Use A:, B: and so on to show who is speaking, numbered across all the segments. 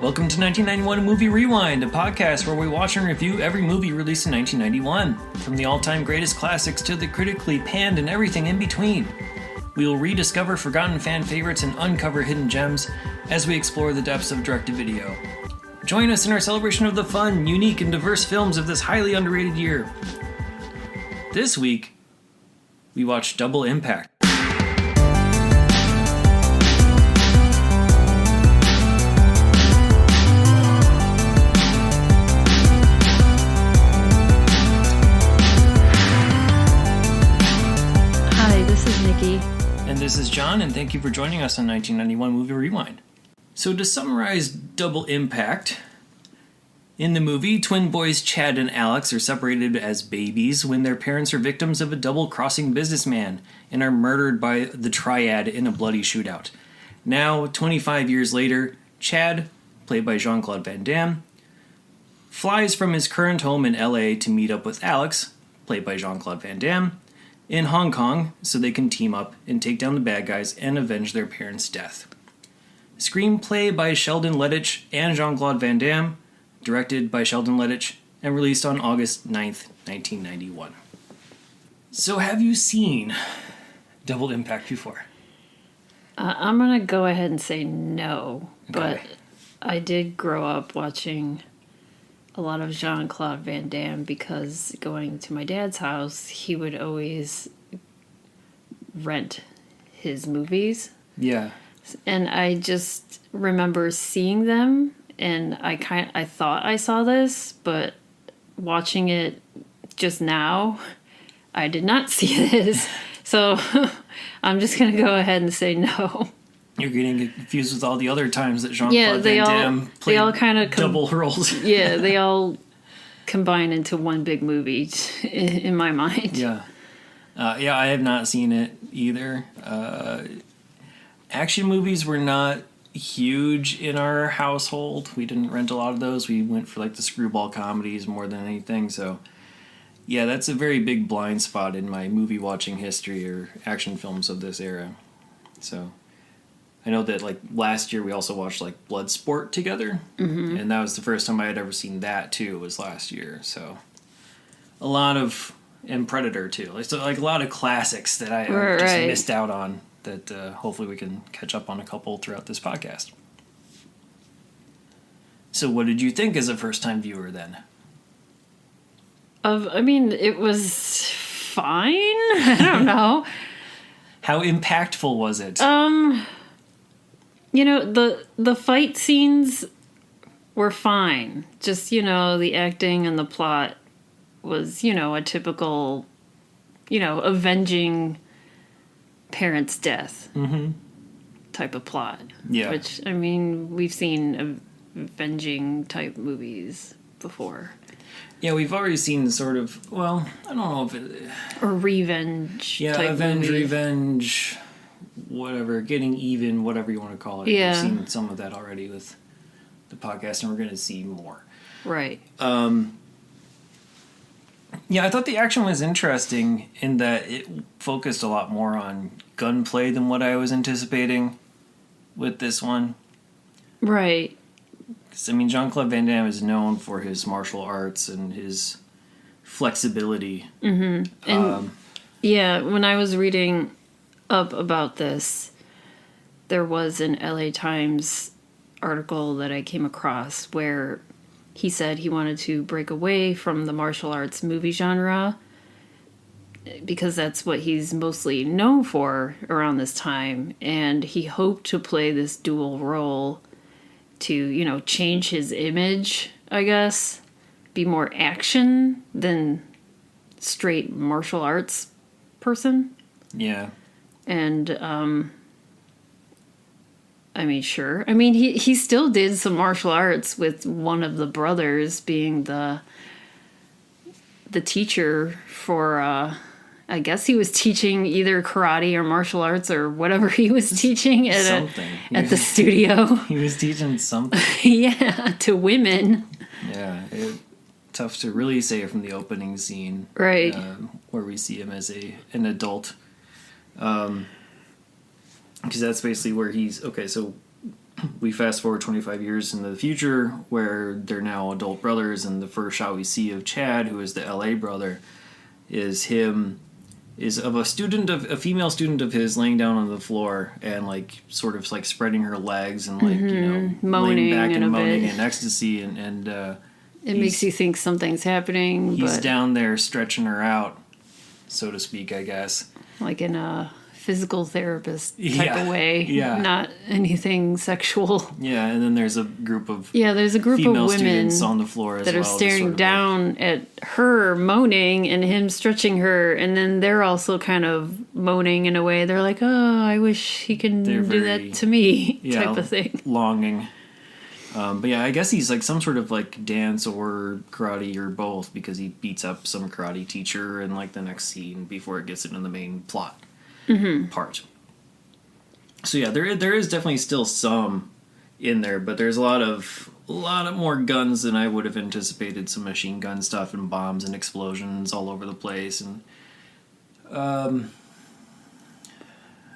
A: Welcome to 1991 Movie Rewind, a podcast where we watch and review every movie released in 1991, from the all-time greatest classics to the critically panned and everything in between. We will rediscover forgotten fan favorites and uncover hidden gems as we explore the depths of direct-to-video. Join us in our celebration of the fun, unique, and diverse films of this highly underrated year. This week, we watched Double Impact.
B: This is Nikki.
A: And this is John, and thank you for joining us on 1991 Movie Rewind. So to summarize Double Impact, in the movie, twin boys Chad and Alex are separated as babies when their parents are victims of a double-crossing businessman and are murdered by the Triad in a bloody shootout. Now, 25 years later, Chad, played by Jean Claude Van Damme, flies from his current home in LA to meet up with Alex, played by Jean Claude Van Damme, in Hong Kong so they can team up and take down the bad guys and avenge their parents' death. Screenplay by Sheldon, Lettich, and Jean Claude Van Damme, directed by Sheldon, Lettich, and released on August 9th, 1991. So have you seen Double Impact before?
B: I'm going to go ahead and say no, but
A: Okay.
B: I did grow up watching a lot of Jean Claude Van Damme because going to my dad's house, he would always rent his movies.
A: Yeah.
B: And I just remember seeing them, and I thought I saw this, but watching it just now, I did not see this. So I'm just going to go ahead and say no.
A: You're getting confused with all the other times that Jean-Claude Van Damme played
B: they all kind of
A: double roles.
B: Yeah, they all combine into one big movie in my mind.
A: Yeah. Yeah, I have not seen it either. Action movies were not huge in our household. We didn't rent a lot of those. We went for like the screwball comedies more than anything. So, yeah, that's a very big blind spot in my movie watching history or action films of this era. So I know that like last year we also watched like Bloodsport together, and that was the first time I had ever seen that too. Was last year, so a lot of and Predator too. Like a lot of classics that I just missed out on. That hopefully we can catch up on a couple throughout this podcast. So, what did you think as a first-time viewer then?
B: I mean, it was fine. I don't know.
A: How impactful was it?
B: You know, the fight scenes were fine. Just, you know, the acting and the plot was, you know, a typical, you know, avenging parents' death type of plot.
A: Yeah.
B: Which, I mean, we've seen avenging type movies before.
A: Yeah, we've already seen sort of, well, I don't know if it...
B: Or revenge type
A: avenge,
B: movie.
A: revenge, whatever, getting even, whatever you want to call it.
B: Yeah.
A: We've seen some of that already with the podcast, and we're going to see more.
B: Right.
A: Yeah, I thought the action was interesting in that it focused a lot more on gunplay than what I was anticipating with this one.
B: Right.
A: 'Cause, I mean, Jean-Claude Van Damme is known for his martial arts and his flexibility.
B: Mm-hmm. And yeah, when I was reading up about this, there was an LA Times article that I came across where he said he wanted to break away from the martial arts movie genre because that's what he's mostly known for around this time. And he hoped to play this dual role to, you know, change his image, I guess, be more action than straight martial arts person.
A: Yeah.
B: And, I mean, sure. I mean, he still did some martial arts with one of the brothers being the teacher for, I guess he was teaching either karate or martial arts or whatever he was teaching at the studio.
A: He was teaching something.
B: Yeah, to women.
A: Yeah, tough to really say from the opening scene.
B: Right.
A: Where we see him as an adult. Because that's basically where he's... Okay, so we fast forward 25 years into the future where they're now adult brothers, and the first shot we see of Chad, who is the LA brother, is of a female student of his laying down on the floor and like sort of like spreading her legs and like
B: moaning
A: laying back and moaning
B: bit.
A: in ecstasy, and
B: it makes you think something's happening.
A: He's
B: but
A: down there stretching her out, so to speak, I guess.
B: Like in a physical therapist type of way, not anything sexual.
A: Yeah, and then there's a group of
B: there's a group of women
A: students on the floor as
B: that
A: well,
B: are staring down at her moaning and him stretching her, and then they're also kind of moaning in a way. They're like, "Oh, I wish he can do that to me," type of thing.
A: Longing. But yeah, I guess he's like some sort of like dance or karate or both, because he beats up some karate teacher in like the next scene before it gets into the main plot part. So yeah, there is definitely still some in there, but there's a lot of more guns than I would have anticipated. Some machine gun stuff and bombs and explosions all over the place, and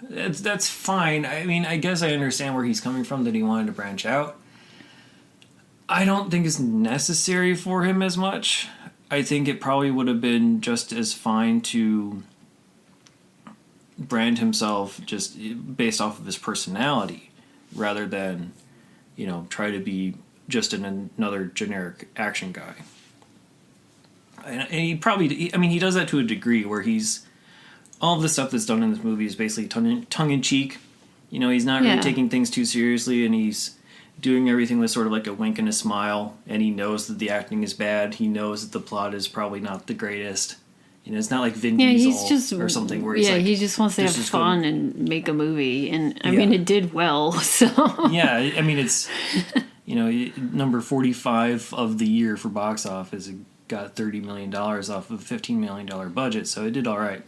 A: that's fine. I mean, I guess I understand where he's coming from, that he wanted to branch out. I don't think it's necessary for him as much. I think it probably would have been just as fine to brand himself just based off of his personality, rather than, try to be just another generic action guy. And he probably, he does that to a degree where all of the stuff that's done in this movie is basically tongue-in-cheek. He's not really taking things too seriously, and he's doing everything with sort of like a wink and a smile, and he knows that the acting is bad. He knows that the plot is probably not the greatest. It's not like Vin Diesel or something where he's like,
B: he just wants to have fun and make a movie, and I mean, it did well. So
A: it's number 45 of the year for box office. It got $30 million off of a $15 million budget, so it did all right.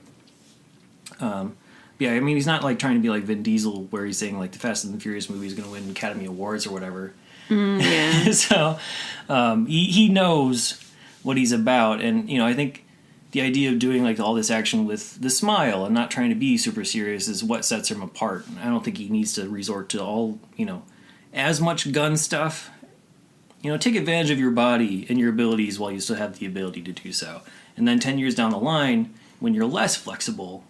A: He's not like trying to be like Vin Diesel, where he's saying like the Fast and the Furious movie is going to win Academy Awards or whatever. So he knows what he's about, and I think the idea of doing like all this action with the smile and not trying to be super serious is what sets him apart. I don't think he needs to resort to all as much gun stuff. Take advantage of your body and your abilities while you still have the ability to do so, and then 10 years down the line, when you're less flexible,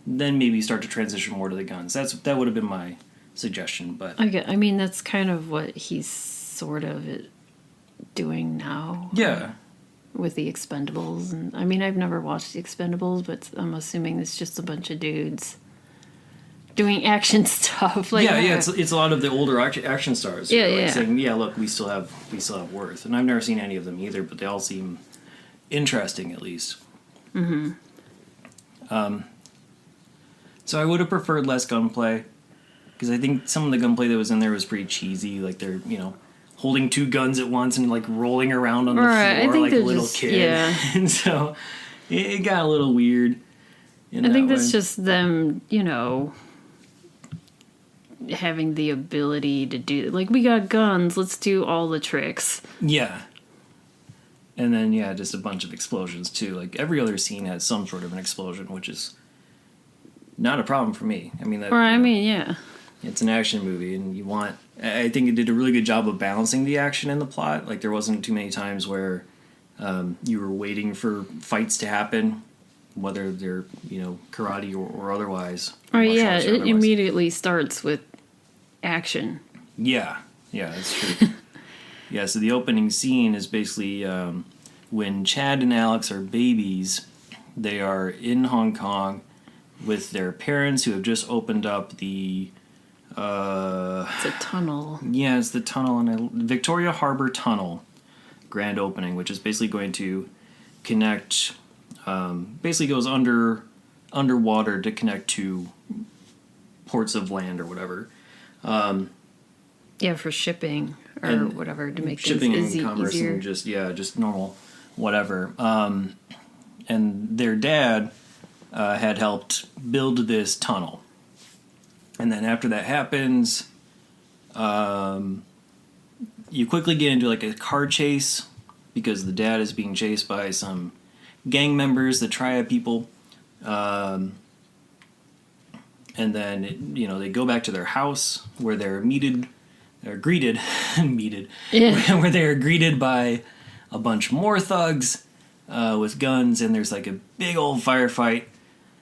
A: then maybe start to transition more to the guns. That would have been my suggestion, but
B: that's kind of what he's sort of doing now.
A: Yeah.
B: With the Expendables, and I've never watched the Expendables, but I'm assuming it's just a bunch of dudes doing action stuff.
A: It's a lot of the older action stars. Saying, look, we still have worth, and I've never seen any of them either, but they all seem interesting at least. So I would have preferred less gunplay, because I think some of the gunplay that was in there was pretty cheesy. Like they're, holding two guns at once and like rolling around on the floor like a little kid. Yeah. And so it got a little weird.
B: I think that's just them, having the ability to do, like, we got guns, let's do all the tricks.
A: Yeah. And then, just a bunch of explosions too. Like every other scene has some sort of an explosion, which is not a problem for me. It's an action movie, and I think it did a really good job of balancing the action and the plot. Like there wasn't too many times where you were waiting for fights to happen, whether they're karate or otherwise.
B: It immediately starts with action.
A: Yeah, that's true. So the opening scene is basically when Chad and Alex are babies. They are in Hong Kong with their parents, who have just opened up the
B: it's a tunnel.
A: Yeah, it's the tunnel, and Victoria Harbor Tunnel grand opening, which is basically going to connect, basically goes underwater to connect to ports of land or whatever.
B: For shipping or whatever, to make
A: shipping
B: things
A: and commerce
B: easier.
A: And just normal whatever. And their dad had helped build this tunnel. And then after that happens, you quickly get into like a car chase, because the dad is being chased by some gang members, the Triad people. And then, they go back to their house, where they're or greeted, meeted,
B: Yeah.
A: where they are greeted by a bunch more thugs with guns, and there's like a big old firefight.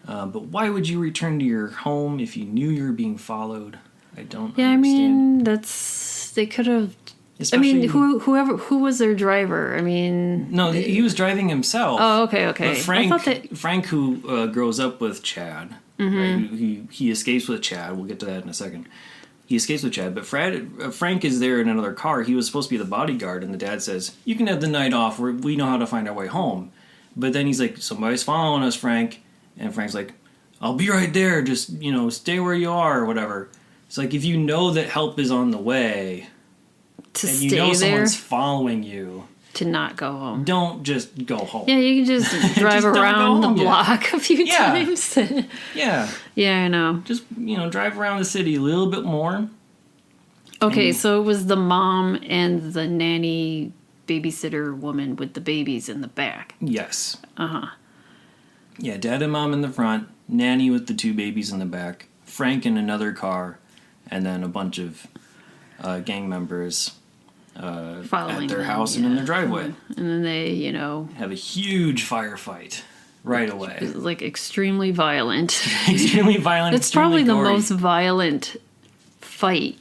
A: But why would you return to your home if you knew you were being followed? I don't understand.
B: I mean, they could have.
A: Especially,
B: I mean, who was their driver? I mean,
A: no, he was driving himself.
B: Oh, okay.
A: But Frank, who grows up with Chad, right? He escapes with Chad. We'll get to that in a second. He escapes with Chad, but Frank is there in another car. He was supposed to be the bodyguard, and the dad says, "You can have the night off. We know how to find our way home." But then he's like, "Somebody's following us, Frank," and Frank's like, "I'll be right there. Just stay where you are, or whatever." It's like if you know that help is on the way,
B: to
A: and
B: stay
A: you know
B: there,
A: someone's following you,
B: to not go home.
A: don't just go home.
B: Yeah, you can just drive around the block a few times.
A: Yeah.
B: Yeah, I know.
A: Just, drive around the city a little bit more.
B: Okay, so it was the mom and the nanny babysitter woman with the babies in the back.
A: Yes.
B: Uh-huh.
A: Yeah, dad and mom in the front, nanny with the two babies in the back, Frank in another car, and then a bunch of gang members
B: Following
A: at their
B: them,
A: house and in their driveway.
B: And then they,
A: have a huge firefight right away.
B: like extremely violent.
A: Extremely violent.
B: It's probably the
A: gory.
B: most violent fight.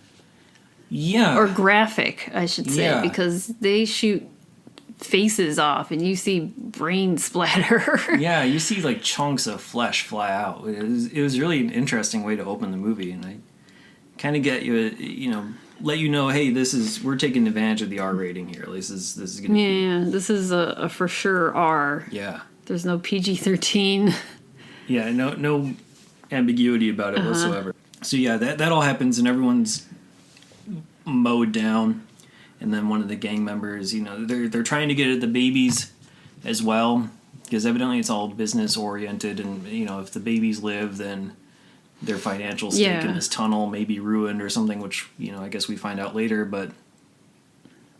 A: Yeah.
B: Or graphic, I should say,
A: Yeah.
B: because they shoot faces off and you see brain splatter.
A: Yeah, you see like chunks of flesh fly out. It was really an interesting way to open the movie, and I kind of get you, let you know, hey, we're taking advantage of the R rating here. At least this is gonna be.
B: Yeah, this is a for sure R.
A: Yeah.
B: There's no PG-13.
A: Yeah, no ambiguity about it whatsoever. So yeah, that all happens and everyone's mowed down, and then one of the gang members, they're trying to get at the babies as well, because evidently it's all business oriented, and if the babies live, then their financial stake in this tunnel may be ruined or something, which I guess we find out later.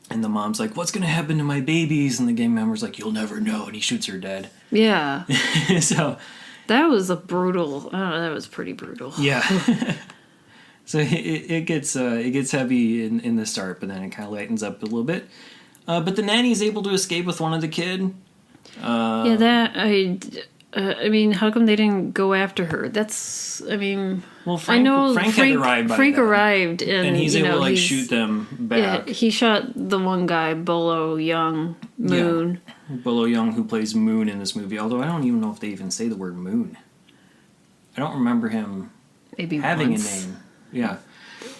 A: And the mom's like, "What's gonna happen to my babies?" And the gang member's like, "You'll never know," and he shoots her dead.
B: Yeah.
A: So
B: that was that was pretty brutal.
A: Yeah. So it gets heavy in the start, but then it kind of lightens up a little bit. But the nanny is able to escape with one of the kid.
B: I mean, how come they didn't go after her?
A: Well, Frank,
B: I know
A: Frank had arrived by
B: Frank
A: then,
B: arrived, and
A: he's able to shoot them back.
B: Yeah, he shot the one guy, Bolo Young Moon.
A: Yeah. Bolo Young, who plays Moon in this movie. Although I don't even know if they even say the word Moon. I don't remember him having
B: once.
A: a name. Yeah.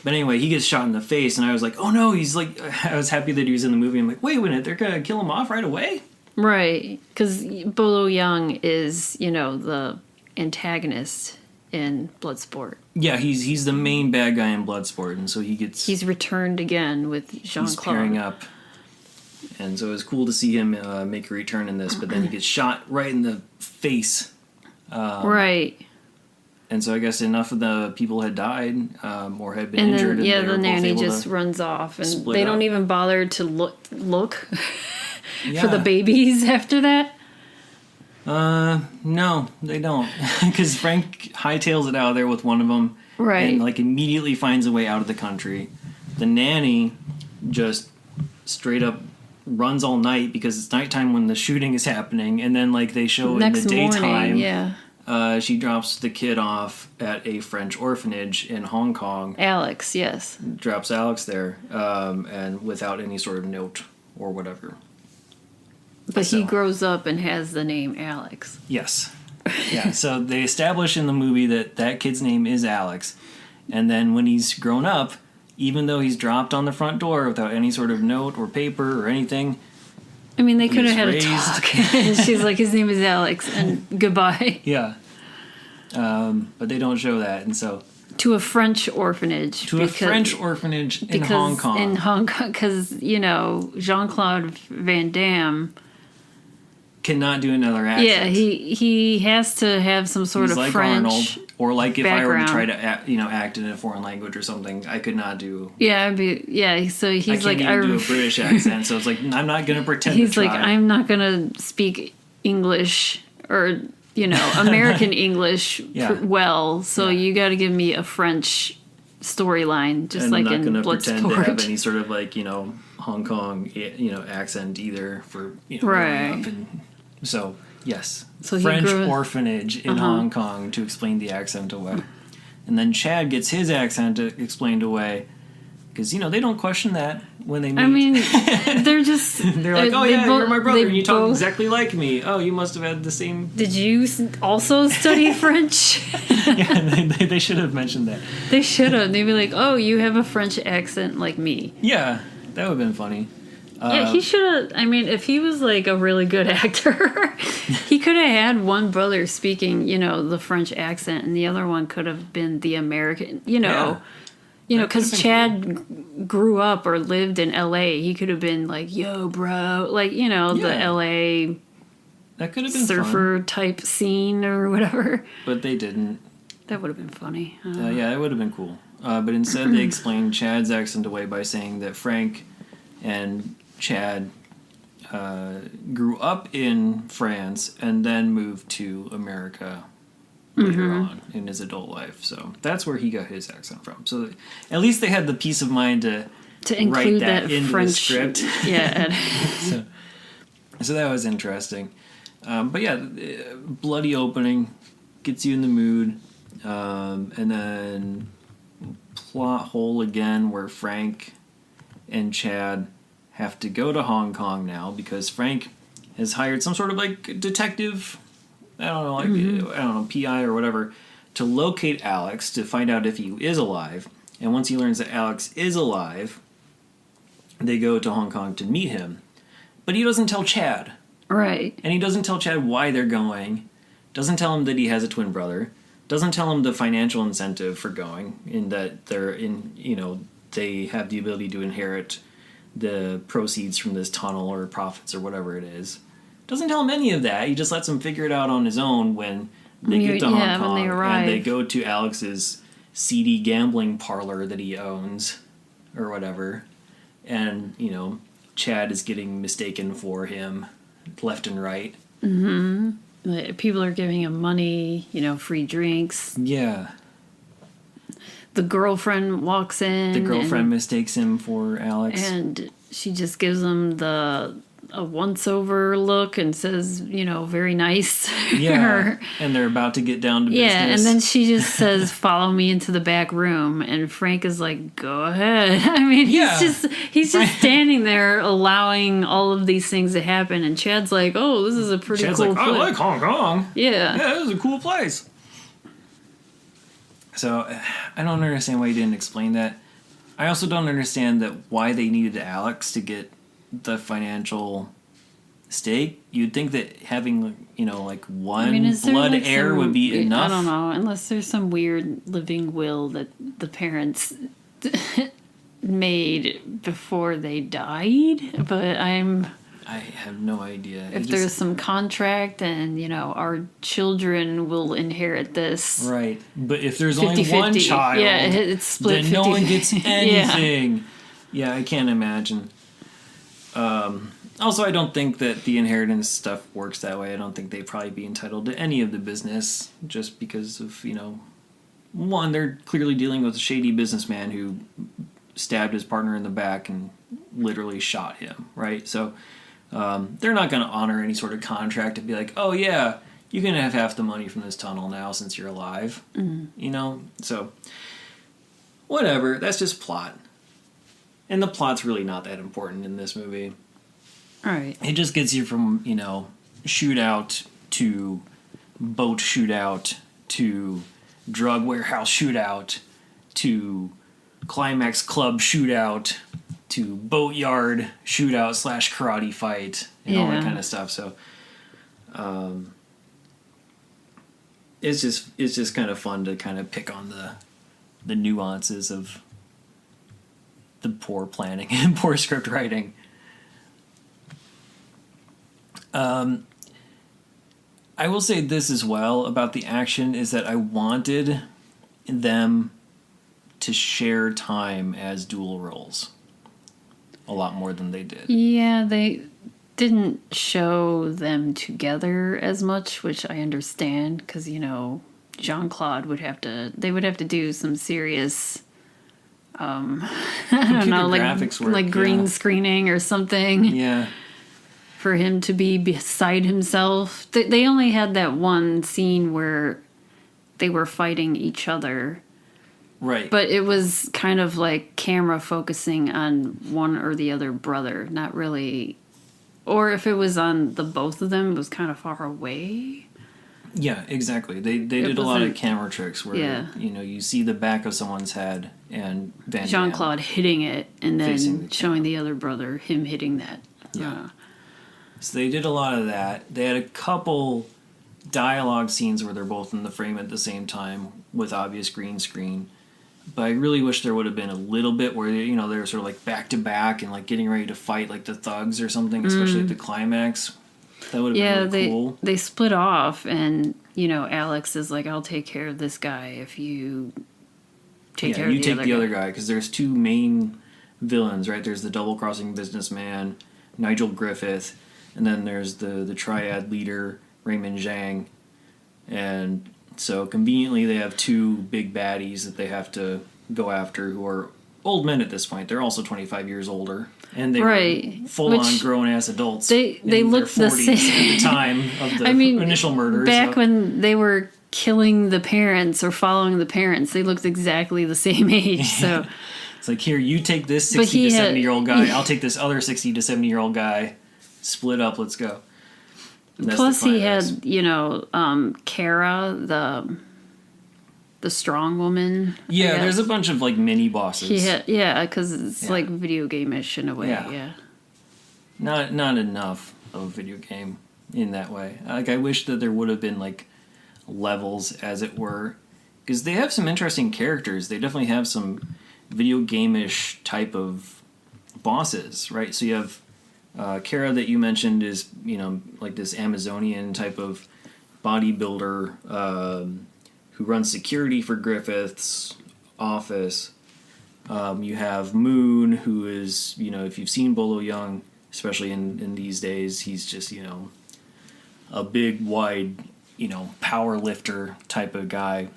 A: But anyway, he gets shot in the face, and I was like, oh no, he's like, I was happy that he was in the movie. I'm like, wait a minute, they're going to kill him off right away?
B: Right, because Bolo Young is, the antagonist in Bloodsport.
A: Yeah, he's the main bad guy in Bloodsport, and so
B: he's returned again with Jean Claude.
A: He's pairing up. And so it was cool to see him make a return in this, but then he gets shot right in the face.
B: Right.
A: And so I guess enough of the people had died or had been injured.
B: And then, the nanny just runs off, and they don't even bother to look for the babies after that.
A: No, they don't, because Frank hightails it out of there with one of them,
B: right?
A: And immediately finds a way out of the country. The nanny just straight up runs all night because it's nighttime when the shooting is happening, and then they show
B: Next
A: in the daytime.
B: Morning, yeah.
A: She drops the kid off at a French orphanage in Hong Kong.
B: Alex, yes.
A: Drops Alex there, and without any sort of note or whatever.
B: But he grows up and has the name Alex.
A: Yes. Yeah, so they establish in the movie that kid's name is Alex. And then when he's grown up, even though he's dropped on the front door without any sort of note or paper or anything...
B: I mean, they could have had a talk. And she's like, his name is Alex, and goodbye.
A: Yeah. But they don't show that, and so...
B: To a French orphanage.
A: A French orphanage in Hong Kong.
B: In Hong Kong, because, Jean Claude Van Damme...
A: cannot do another accent.
B: Yeah, he has to have some sort of
A: like
B: French
A: Arnold, or if
B: background.
A: I were to try to act in a foreign language or something, I could not do.
B: Yeah, so he's
A: I can't even do a British accent, so it's I'm not going to pretend.
B: He's like, I'm not going to speak English or American English well, so you got to give me a French storyline, just
A: and
B: like
A: not
B: in
A: going to pretend to have
B: Bloodsport.
A: any sort of like, Hong Kong, accent either for,
B: Right.
A: growing up. And so, yes,
B: So he
A: French
B: grew-
A: orphanage in Hong Kong to explain the accent away. And then Chad gets his accent explained away because, they don't question that when they meet.
B: I mean, they're just...
A: They're like, oh, yeah, you're my brother, and you talk
B: both...
A: exactly like me. Oh, you must have had the same...
B: Did you also study French?
A: Yeah, they should have mentioned that.
B: They should have. They'd be like, oh, you have a French accent like me.
A: Yeah, that would have been funny.
B: Yeah, he should have... I mean, if he was, like, a really good actor, he could have had one brother speaking, the French accent, and the other one could have been the American,
A: Yeah.
B: Because Chad grew up or lived in L.A. He could have been like, yo, bro. Like, the L.A.
A: That could have been
B: surfer
A: fun,
B: type scene or whatever.
A: but they didn't.
B: That would have been funny.
A: Yeah, it would have been cool. But instead, they explained Chad's accent away by saying that Frank and Chad grew up in France and then moved to America later on in his adult life. So that's where he got his accent from. So at least they had the peace of mind to
B: include
A: write that into
B: French
A: the script.
B: Yeah.
A: So that was interesting. But yeah, bloody opening gets you in the mood. And then plot hole again where Frank and Chad have to go to Hong Kong now because Frank has hired some sort of like detective, I don't know, PI or whatever, to locate Alex to find out if he is alive. And once he learns that Alex is alive, they go to Hong Kong to meet him. But he doesn't tell Chad.
B: Right.
A: And he doesn't tell Chad why they're going. Doesn't tell him that he has a twin brother. Doesn't tell him the financial incentive for going, in that they have the ability to inherit the proceeds from this tunnel or profits or whatever it is. Doesn't tell him any of that. He just lets him figure it out on his own when they get to Hong Kong
B: when they arrive.
A: and they go to Alex's seedy gambling parlor that he owns or whatever. And, Chad is getting mistaken for him left and right.
B: Mm-hmm. People are giving him money, free drinks.
A: Yeah.
B: The girlfriend walks in.
A: The girlfriend mistakes him for Alex.
B: And she just gives him a once-over look and says, very nice.
A: Yeah, and they're about to get down to business.
B: Yeah, and then she just says, follow me into the back room. And Frank is like, go ahead. I mean, he's just standing there allowing all of these things to happen. And Chad's like, oh, this is a pretty
A: Chad's
B: cool
A: like,
B: place.
A: I like Hong Kong.
B: Yeah.
A: Yeah, this is a cool place. So, I don't understand why you didn't explain that. I also don't understand why they needed Alex to get the financial stake. You'd think that having, one blood heir would be enough.
B: I don't know, unless there's some weird living will that the parents made before they died. But
A: I have no idea.
B: If there's some contract and, our children will inherit this.
A: Right. But if there's only one child,
B: it's split
A: then
B: 50,
A: no one gets anything. Yeah, I can't imagine. Also, I don't think that the inheritance stuff works that way. I don't think they'd probably be entitled to any of the business just because of, one, they're clearly dealing with a shady businessman who stabbed his partner in the back and literally shot him, right? So they're not going to honor any sort of contract to be like, oh, yeah, you can have half the money from this tunnel now since you're alive. Mm-hmm. So whatever. That's just plot. And the plot's really not that important in this movie.
B: All right.
A: It just gets you from, shootout to boat shootout to drug warehouse shootout to climax club shootout to boatyard shootout / karate fight and all that kind of stuff. So it's just kind of fun to kind of pick on the nuances of the poor planning and poor script writing. I will say this as well about the action is that I wanted them to share time as dual roles a lot more than they did.
B: Yeah, they didn't show them together as much, which I understand because, Jean Claude would have to do some serious I don't know,
A: graphics work,
B: like green screening or something.
A: Yeah.
B: For him to be beside himself. They only had that one scene where they were fighting each other.
A: Right.
B: But it was kind of like camera focusing on one or the other brother, not really. Or if it was on the both of them, it was kind of far away.
A: Yeah, exactly. They did a lot of camera tricks where, you see the back of someone's head and Van
B: Jean
A: Damme
B: Claude hitting it and then showing
A: camera.
B: the other brother him hitting that.
A: Yeah. So they did a lot of that. They had a couple dialogue scenes where they're both in the frame at the same time with obvious green screen. But I really wish there would have been a little bit where they're sort of like back to back and like getting ready to fight like the thugs or something, especially at the climax. That would have been really cool.
B: They split off, and Alex is like, "I'll take care of this guy if you take care of the other guy."
A: Because there's two main villains, right? There's the double-crossing businessman, Nigel Griffith, and then there's the Triad leader, Raymond Zhang. And so conveniently, they have two big baddies that they have to go after, who are old men at this point. They're also 25 years older. And they were full-on grown-ass adults.
B: They look the same
A: at the time of the initial murders.
B: Back when they were killing the parents or following the parents, they looked exactly the same age. So
A: it's like, here, you take this 60 to 70-year-old guy. I'll take this other 60 to 70-year-old guy. Split up. Let's go.
B: Plus, he had Kara, the strong woman.
A: Yeah, there's a bunch of like mini bosses.
B: Because it's like video game-ish in a way. Yeah.
A: Not enough of a video game in that way. Like, I wish that there would have been like levels, as it were, because they have some interesting characters. They definitely have some video game-ish type of bosses, right? So you have Kara that you mentioned is like this Amazonian type of bodybuilder. Who runs security for Griffith's office. You have Moon, who is, if you've seen Bolo Young, especially in these days, he's just, a big, wide, power lifter type of guy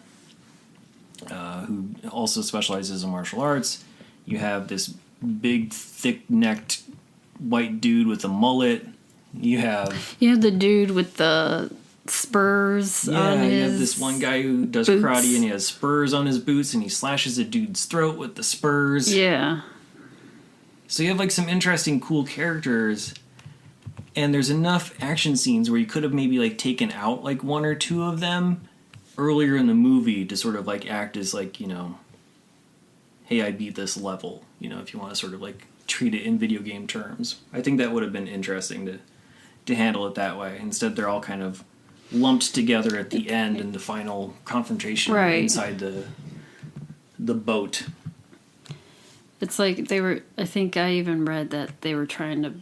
A: who also specializes in martial arts. You have this big, thick-necked white dude with a mullet. You have the dude with the spurs on his you have this one guy who does
B: boots.
A: karate and he has spurs on his boots and he slashes a dude's throat with the spurs.
B: Yeah.
A: So you have like some interesting, cool characters, and there's enough action scenes where you could have maybe like taken out like one or two of them earlier in the movie to sort of like act as like, hey, I beat this level, if you want to sort of like treat it in video game terms. I think that would have been interesting to handle it that way. Instead, they're all kind of lumped together at the end in the final confrontation inside the boat.
B: It's like I think I even read that they were trying to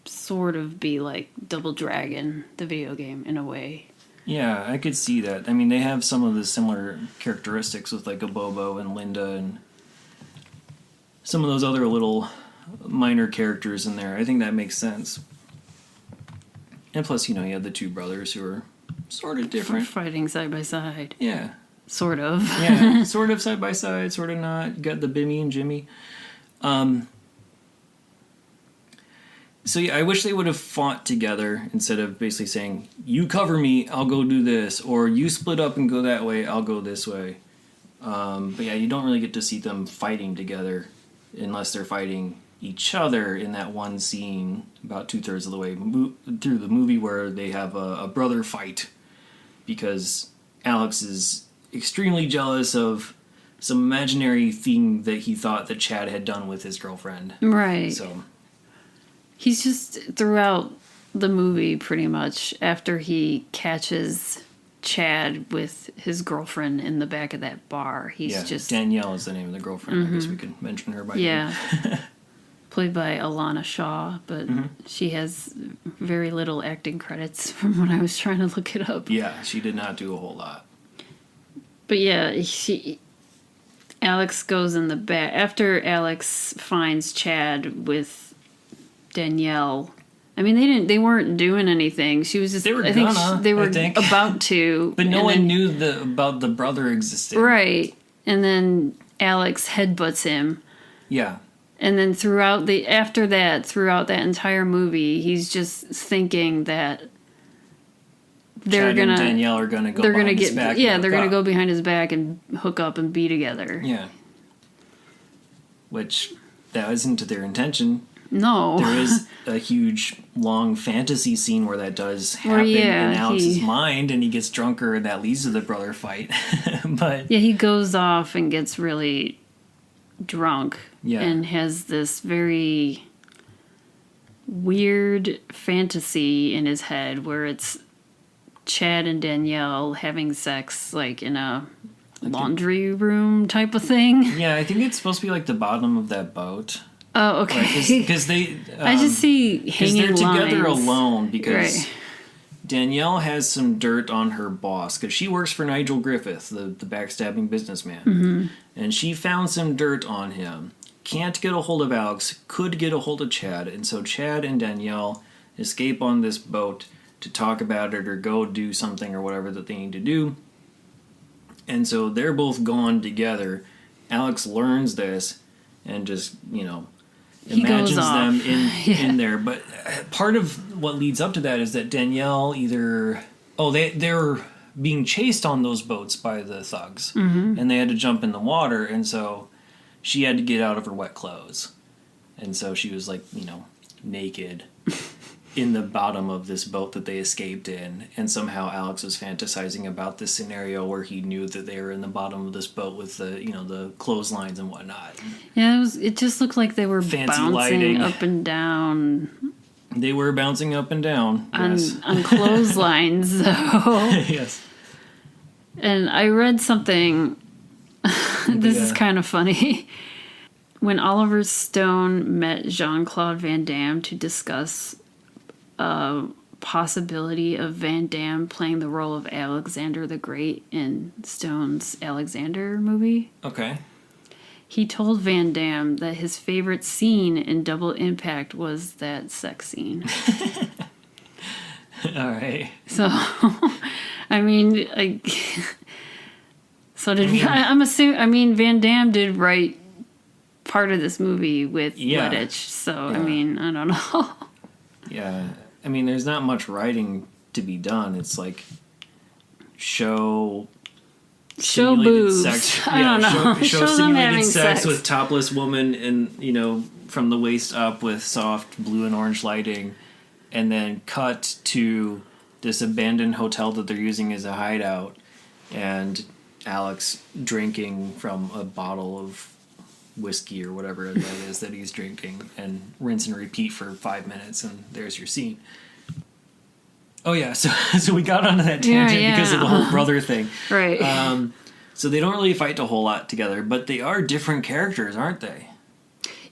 B: sort of be like Double Dragon, the video game, in a way.
A: Yeah, I could see that. I mean, they have some of the similar characteristics with like a Bobo and Linda and some of those other little minor characters in there. I think that makes sense. And plus, you have the two brothers who are sort of different.
B: Fighting side by side.
A: Yeah.
B: Sort of.
A: Yeah, sort of side by side, sort of not. You got the Bimmy and Jimmy. So yeah, I wish they would have fought together instead of basically saying, you cover me, I'll go do this, or you split up and go that way, I'll go this way. But yeah, you don't really get to see them fighting together unless they're fighting each other in that one scene about 2/3 of the way through the movie where they have a brother fight because Alex is extremely jealous of some imaginary thing that he thought that Chad had done with his girlfriend.
B: Right.
A: So
B: he's just throughout the movie pretty much after he catches Chad with his girlfriend in the back of that bar. He's just
A: Danielle is the name of the girlfriend. I guess we could mention her by name.
B: Played by Alana Shaw, but she has very little acting credits from when I was trying to look it up.
A: Yeah, she did not do a whole lot.
B: But yeah, Alex goes in the back after Alex finds Chad with Danielle. I mean, they weren't doing anything. She was just.
A: They were
B: I think they were about to,
A: but no one knew about the brother existing.
B: Right, and then Alex headbutts him.
A: Yeah.
B: And then throughout that entire movie, he's just thinking that
A: Chad and Danielle are gonna go behind his back.
B: Yeah, they're gonna go behind his back and hook up and be together.
A: Yeah. Which that isn't their intention.
B: No.
A: There is a huge, long fantasy scene where that does happen in Alex's mind, and he gets drunker, and that leads to the brother fight. But
B: yeah, he goes off and gets really drunk
A: Yeah.
B: and has this very weird fantasy in his head where it's Chad and Danielle having sex like in a laundry room type of thing.
A: Yeah, I think it's supposed to be like the bottom of that boat.
B: Oh, okay.
A: Because they...
B: I just see hanging
A: they're
B: lines.
A: together alone because
B: Right.
A: Danielle has some dirt on her boss because she works for Nigel Griffith, the backstabbing businessman.
B: Mm-hmm.
A: And she found some dirt on him. Can't get a hold of Alex, could get a hold of Chad. And so Chad and Danielle escape on this boat to talk about it or go do something or whatever that they need to do. And so they're both gone together. Alex learns this and just,
B: He
A: imagines
B: goes off.
A: them in there. But part of what leads up to that is that Danielle they're being chased on those boats by the thugs. Mm-hmm. And they had to jump in the water. And so she had to get out of her wet clothes. And so she was naked in the bottom of this boat that they escaped in, and somehow Alex was fantasizing about this scenario where he knew that they were in the bottom of this boat with the clotheslines and whatnot.
B: Yeah, it just looked like they were
A: Fancy
B: bouncing
A: lighting.
B: up and down
A: They were bouncing up and down. Yes.
B: on clotheslines, though.
A: Yes.
B: And I read something. This is
A: Yeah.
B: kind of funny. When Oliver Stone met Jean Claude Van Damme to discuss a possibility of Van Damme playing the role of Alexander the Great in Stone's Alexander movie,
A: Okay.
B: he told Van Damme that his favorite scene in Double Impact was that sex scene.
A: All right.
B: So, I mean, I'm assuming. I mean, Van Damme did write part of this movie with
A: Yeah.
B: Lettich. So,
A: Yeah.
B: I mean, I don't know.
A: Yeah. I mean, there's not much writing to be done. It's like show simulated
B: boobs.
A: sex.
B: I don't know.
A: Show
B: Show them
A: simulated
B: having
A: sex
B: sex.
A: with topless woman and from the waist up with soft blue and orange lighting, and then cut to this abandoned hotel that they're using as a hideout, and Alex drinking from a bottle of whiskey or whatever that is that he's drinking, and rinse and repeat for 5 minutes, and there's your scene. Oh yeah, so we got onto that tangent because of the whole brother thing.
B: Right.
A: So they don't really fight a whole lot together, but they are different characters, aren't they?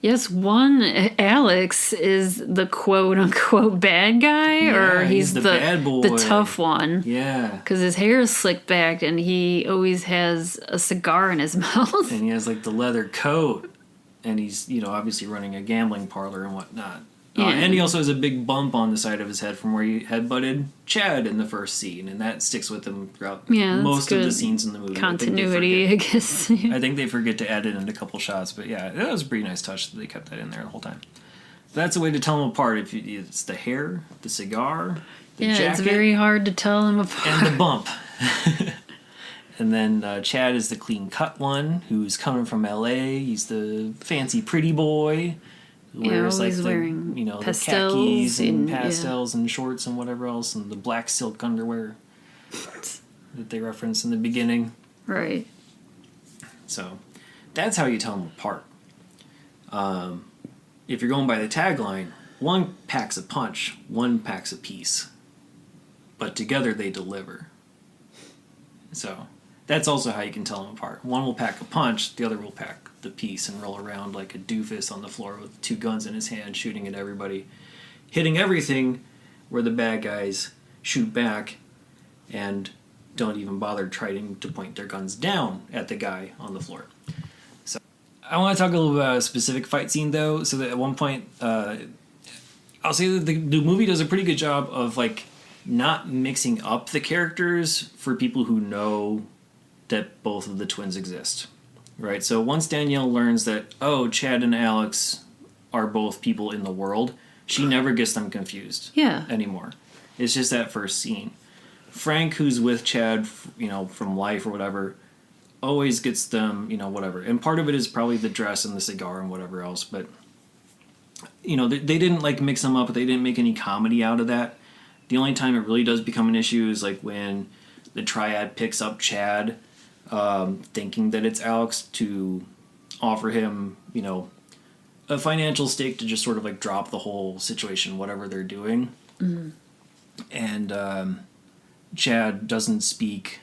B: Yes, one, Alex, is the quote-unquote bad guy, or he's the
A: bad boy.
B: the tough one.
A: Yeah.
B: Because his hair is slicked back, and he always has a cigar in his mouth.
A: And he has like the leather coat, and he's obviously running a gambling parlor and whatnot.
B: Yeah.
A: And he also has a big bump on the side of his head from where he headbutted Chad in the first scene, and that sticks with him throughout most of the scenes in the movie.
B: Continuity, I guess.
A: I think they forget to add it in a couple shots, but yeah, that was a pretty nice touch that they kept that in there the whole time. That's a way to tell them apart. If it's the hair, the cigar, the jacket,
B: it's very hard to tell them apart.
A: and the bump. And then Chad is the clean-cut one who's coming from L.A. He's the fancy pretty boy. Wears
B: always
A: the,
B: wearing
A: the
B: pastels
A: khakis and
B: and,
A: pastels and shorts and whatever else, and the black silk underwear that they reference in the beginning.
B: Right.
A: So that's how you tell them apart. If you're going by the tagline, one packs a punch, one packs a piece, but together they deliver. So that's also how you can tell them apart. One will pack a punch, the other will pack the piece and roll around like a doofus on the floor with 2 guns in his hand, shooting at everybody, hitting everything where the bad guys shoot back and don't even bother trying to point their guns down at the guy on the floor. So I want to talk a little bit about a specific fight scene, though, so that at one point, I'll say that the movie does a pretty good job of not mixing up the characters for people who know that both of the twins exist. right? So once Danielle learns that, oh, Chad and Alex are both people in the world, she never gets them confused anymore. It's just that first scene. Frank, who's with Chad, from life or whatever, always gets them, whatever. And part of it is probably the dress and the cigar and whatever else, but, they didn't, mix them up. They didn't make any comedy out of that. The only time it really does become an issue is, when the Triad picks up Chad, thinking that it's Alex, to offer him, a financial stake to just sort of, drop the whole situation, whatever they're doing. Mm-hmm. And Chad doesn't speak...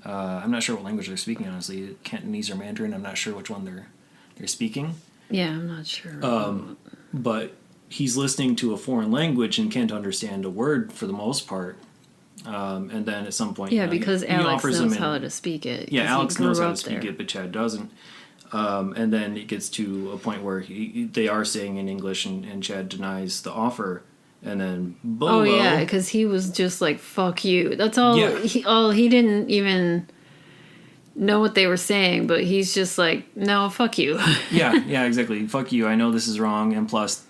A: I'm not sure what language they're speaking, honestly. Cantonese or Mandarin, I'm not sure which one they're speaking.
B: Yeah, I'm not sure.
A: But he's listening to a foreign language and can't understand a word for the most part. And then at some point...
B: because Alex knows how to speak it.
A: Yeah, Alex knows how to speak it, but Chad doesn't. And then it gets to a point where they are saying in English, and Chad denies the offer. And then Bolo...
B: Oh, yeah, because he was just like, fuck you. That's all... Yeah. He didn't even know what they were saying, but he's just like, no, fuck you.
A: yeah, exactly. Fuck you. I know this is wrong, and plus,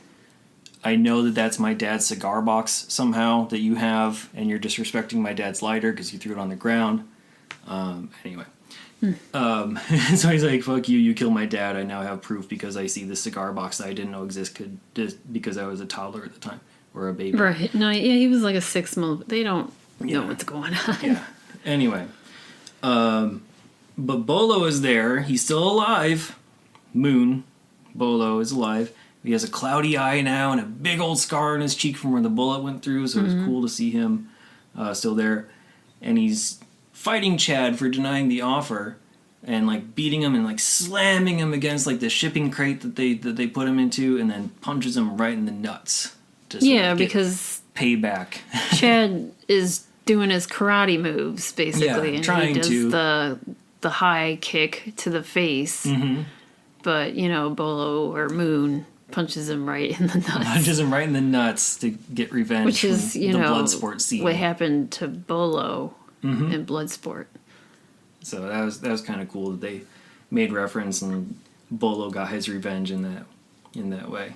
A: I know that that's my dad's cigar box somehow that you have, and you're disrespecting my dad's lighter because you threw it on the ground. Anyway. So he's like, fuck you, you killed my dad. I now have proof because I see the cigar box that I didn't know existed because I was a toddler at the time. Or a baby.
B: Right. No, yeah, he was like a 6-month. They don't know what's going on.
A: Yeah. Anyway. But Bolo is there. He's still alive. Bolo is alive. He has a cloudy eye now and a big old scar on his cheek from where the bullet went through, so it was cool to see him still there. And he's fighting Chad for denying the offer and beating him and slamming him against the shipping crate that they put him into, and then punches him right in the nuts.
B: Because
A: payback.
B: Chad is doing his karate moves basically, and
A: trying
B: he does
A: to
B: the high kick to the face. Mm-hmm. But Bolo or Moon punches him right in the nuts.
A: Punches him right in the nuts to get revenge.
B: Which is
A: the Bloodsport scene.
B: What happened to Bolo in Bloodsport.
A: So that was kind of cool that they made reference and Bolo got his revenge in that way.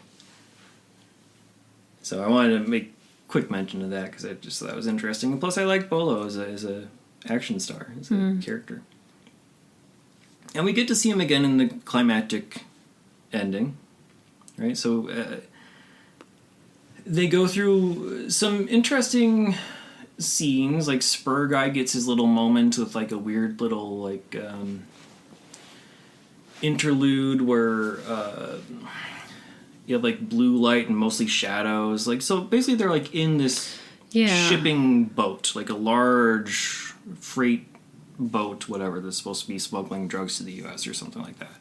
A: So I wanted to make quick mention of that because I just thought that was interesting. And plus, I like Bolo as a action star, as a character. And we get to see him again in the climactic ending, right? So they go through some interesting scenes. Spur Guy gets his little moment with a weird little interlude where. You have blue light and mostly shadows. So basically they're in this shipping boat, a large freight boat, whatever, that's supposed to be smuggling drugs to the U.S. or something like that.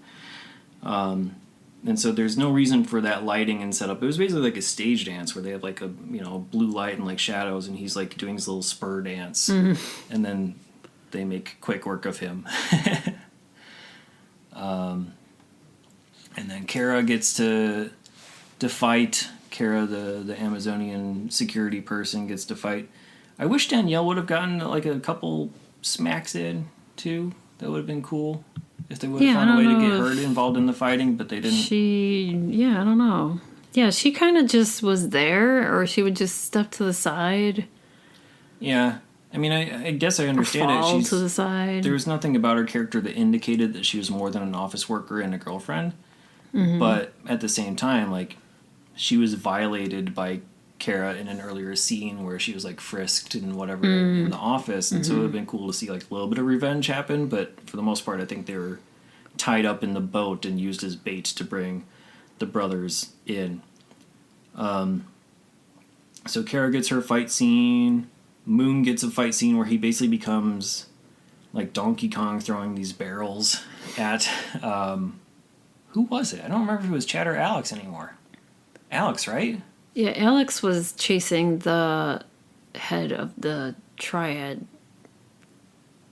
A: And so there's no reason for that lighting and setup. It was basically a stage dance where they have a blue light and shadows, and he's doing his little spur dance, and then they make quick work of him. And then Kara gets to fight. Kara, the Amazonian security person, gets to fight. I wish Danielle would have gotten a couple smacks in too. That would have been cool if they would have found a way to get her involved in the fighting, but they didn't.
B: I don't know. Yeah, she kind of just was there, or she would just step to the side.
A: Yeah, I mean, I guess I understand
B: or fall to the side.
A: There was nothing about her character that indicated that she was more than an office worker and a girlfriend. Mm-hmm. But at the same time, she was violated by Kara in an earlier scene where she was frisked and whatever in the office, and so it would have been cool to see a little bit of revenge happen, but for the most part I think they were tied up in the boat and used as bait to bring the brothers in. So Kara gets her fight scene. Moon gets a fight scene where he basically becomes Donkey Kong throwing these barrels at who was it? I don't remember if it was Chad or Alex anymore. Alex, right?
B: Yeah, Alex was chasing the head of the Triad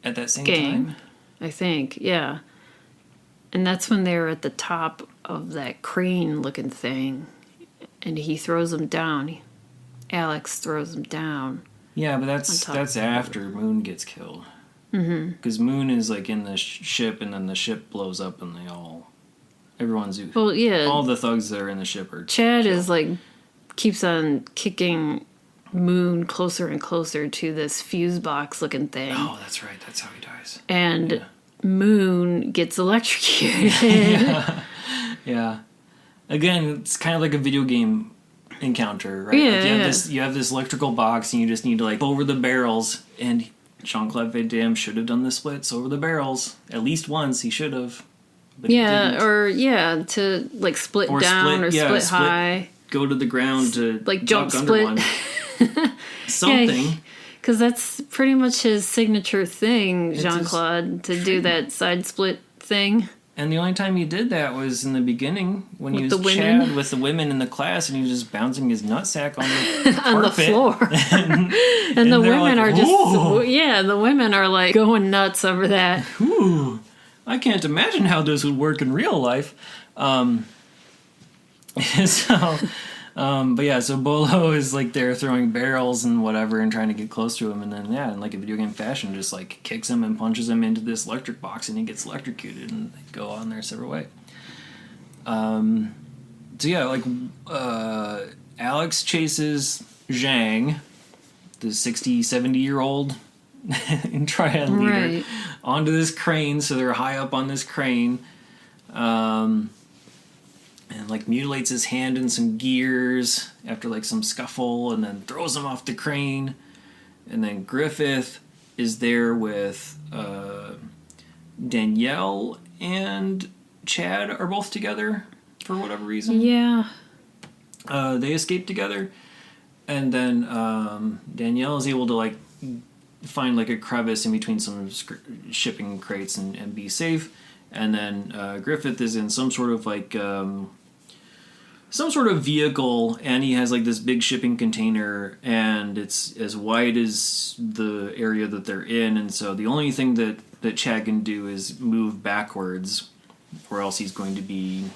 A: at that same
B: gang,
A: time?
B: I think, yeah. And that's when they were at the top of that crane-looking thing, and he throws them down. Alex throws them down.
A: Yeah, but that's after Moon gets killed. Because Moon is like in the ship, and then the ship blows up, and everyone's all the thugs that are in the ship are
B: Chad
A: killed.
B: is like keeps on kicking Moon closer and closer to this fuse box looking thing.
A: Oh, that's right. That's how he dies.
B: And Moon gets electrocuted.
A: Yeah. Again, it's kind of like a video game encounter, right?
B: Yeah,
A: like you have this electrical box, and you just need to like over the barrels. And Jean Claude Van Damme should have done the splits over the barrels at least once. He should have. But he didn't.
B: To like split down or split high.
A: Go to the ground to
B: like jump
A: duck
B: split.
A: under one. Something.
B: Because that's pretty much his signature thing, Jean Claude, to do that side split thing.
A: And the only time he did that was in the beginning when he was
B: Chad
A: with the women in the class, and he was just bouncing his nutsack on the
B: on the floor. and the women are the women are like going nuts over that.
A: Ooh, I can't imagine how this would work in real life. So Bolo is like there throwing barrels and whatever and trying to get close to him, and then in like a video game fashion just like kicks him and punches him into this electric box, and he gets electrocuted, and they go on their separate way. Alex chases Zhang, the 70-year-old Triad leader, onto this crane, so they're high up on this crane. And like mutilates his hand in some gears after like some scuffle, and then throws him off the crane. And then Griffith is there with Danielle and Chad are both together for whatever reason.
B: Yeah.
A: They escape together, and then Danielle is able to like find like a crevice in between some shipping crates and be safe. And then Griffith is in some sort of like some sort of vehicle, and he has like this big shipping container, and it's as wide as the area that they're in, and so the only thing that Chad can do is move backwards, or else he's going to be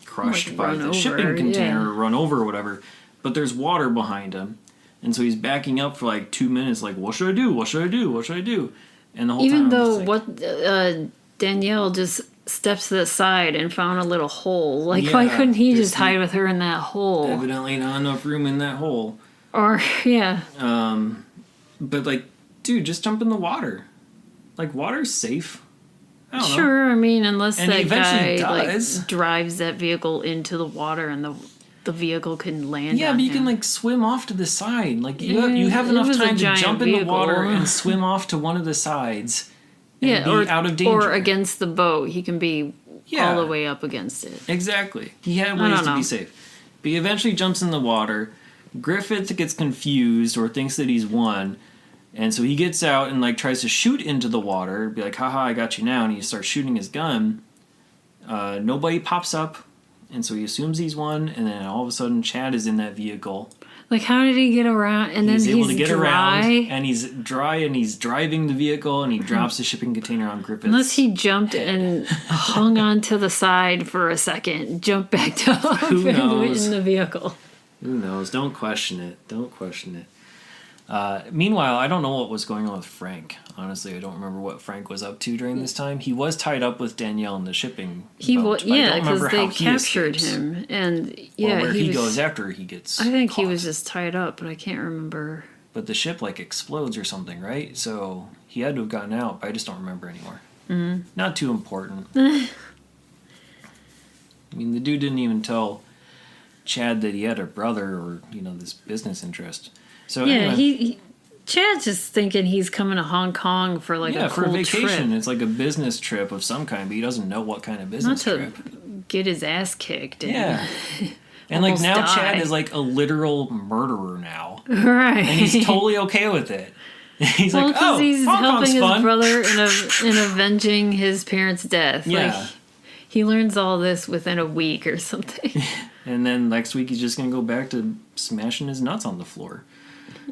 A: crushed by the shipping container or run over or whatever. But there's water behind him, and so he's backing up for like 2 minutes, like, what should I do? What should I do? What should I do? And the whole
B: time,
A: like,
B: Danielle just steps to the side and found a little hole. Like, why couldn't he just hide with her in that hole?
A: Evidently not enough room in that hole.
B: Or, yeah.
A: But, like, dude, just jump in the water. Like, water's safe. I don't know.
B: Sure, I mean, unless that guy, like, drives that vehicle into the water and the vehicle can land on
A: but you
B: him.
A: can, like, swim off to the side. Like, you have enough time to jump in the water and swim off to one of the sides. Be out of danger.
B: Or against the boat. He can be all the way up against it.
A: Exactly. He had ways to be safe. But he eventually jumps in the water. Griffith gets confused or thinks that he's won. And so he gets out and like tries to shoot into the water. Be like, haha, I got you now. And he starts shooting his gun. Nobody pops up. And so he assumes he's won. And then all of a sudden Chad is in that vehicle.
B: Like, how did he get around? And he's able to get around,
A: and he's dry, and he's driving the vehicle, and he drops the shipping container on Griffith's
B: Unless he jumped and hung on to the side for a second, jumped back up
A: Who knows?
B: in the vehicle.
A: Who knows? Don't question it. Don't question it. Meanwhile, I don't know what was going on with Frank. Honestly, I don't remember what Frank was up to during this time. He was tied up with Danielle in the shipping boat.
B: Because they captured him, and
A: where he goes after he gets.
B: I think
A: caught.
B: he was just tied up, but I can't remember.
A: But the ship like explodes or something, right? So he had to have gotten out. But I just don't remember anymore. Mm-hmm. Not too important. I mean, the dude didn't even tell Chad that he had a brother or this business interest. So
B: anyway. Chad's just thinking he's coming to Hong Kong for a cool
A: for a vacation.
B: Trip.
A: It's like a business trip of some kind, but he doesn't know what kind of business trip.
B: Get his ass kicked.
A: And like now Chad is like a literal murderer now.
B: Right.
A: And he's totally okay with it. He's like, oh,
B: he's
A: Hong Kong's
B: helping
A: fun.
B: his brother in avenging his parents' death.
A: Yeah.
B: Like, he learns all this within a week or something.
A: And then next week he's just going to go back to smashing his nuts on the floor.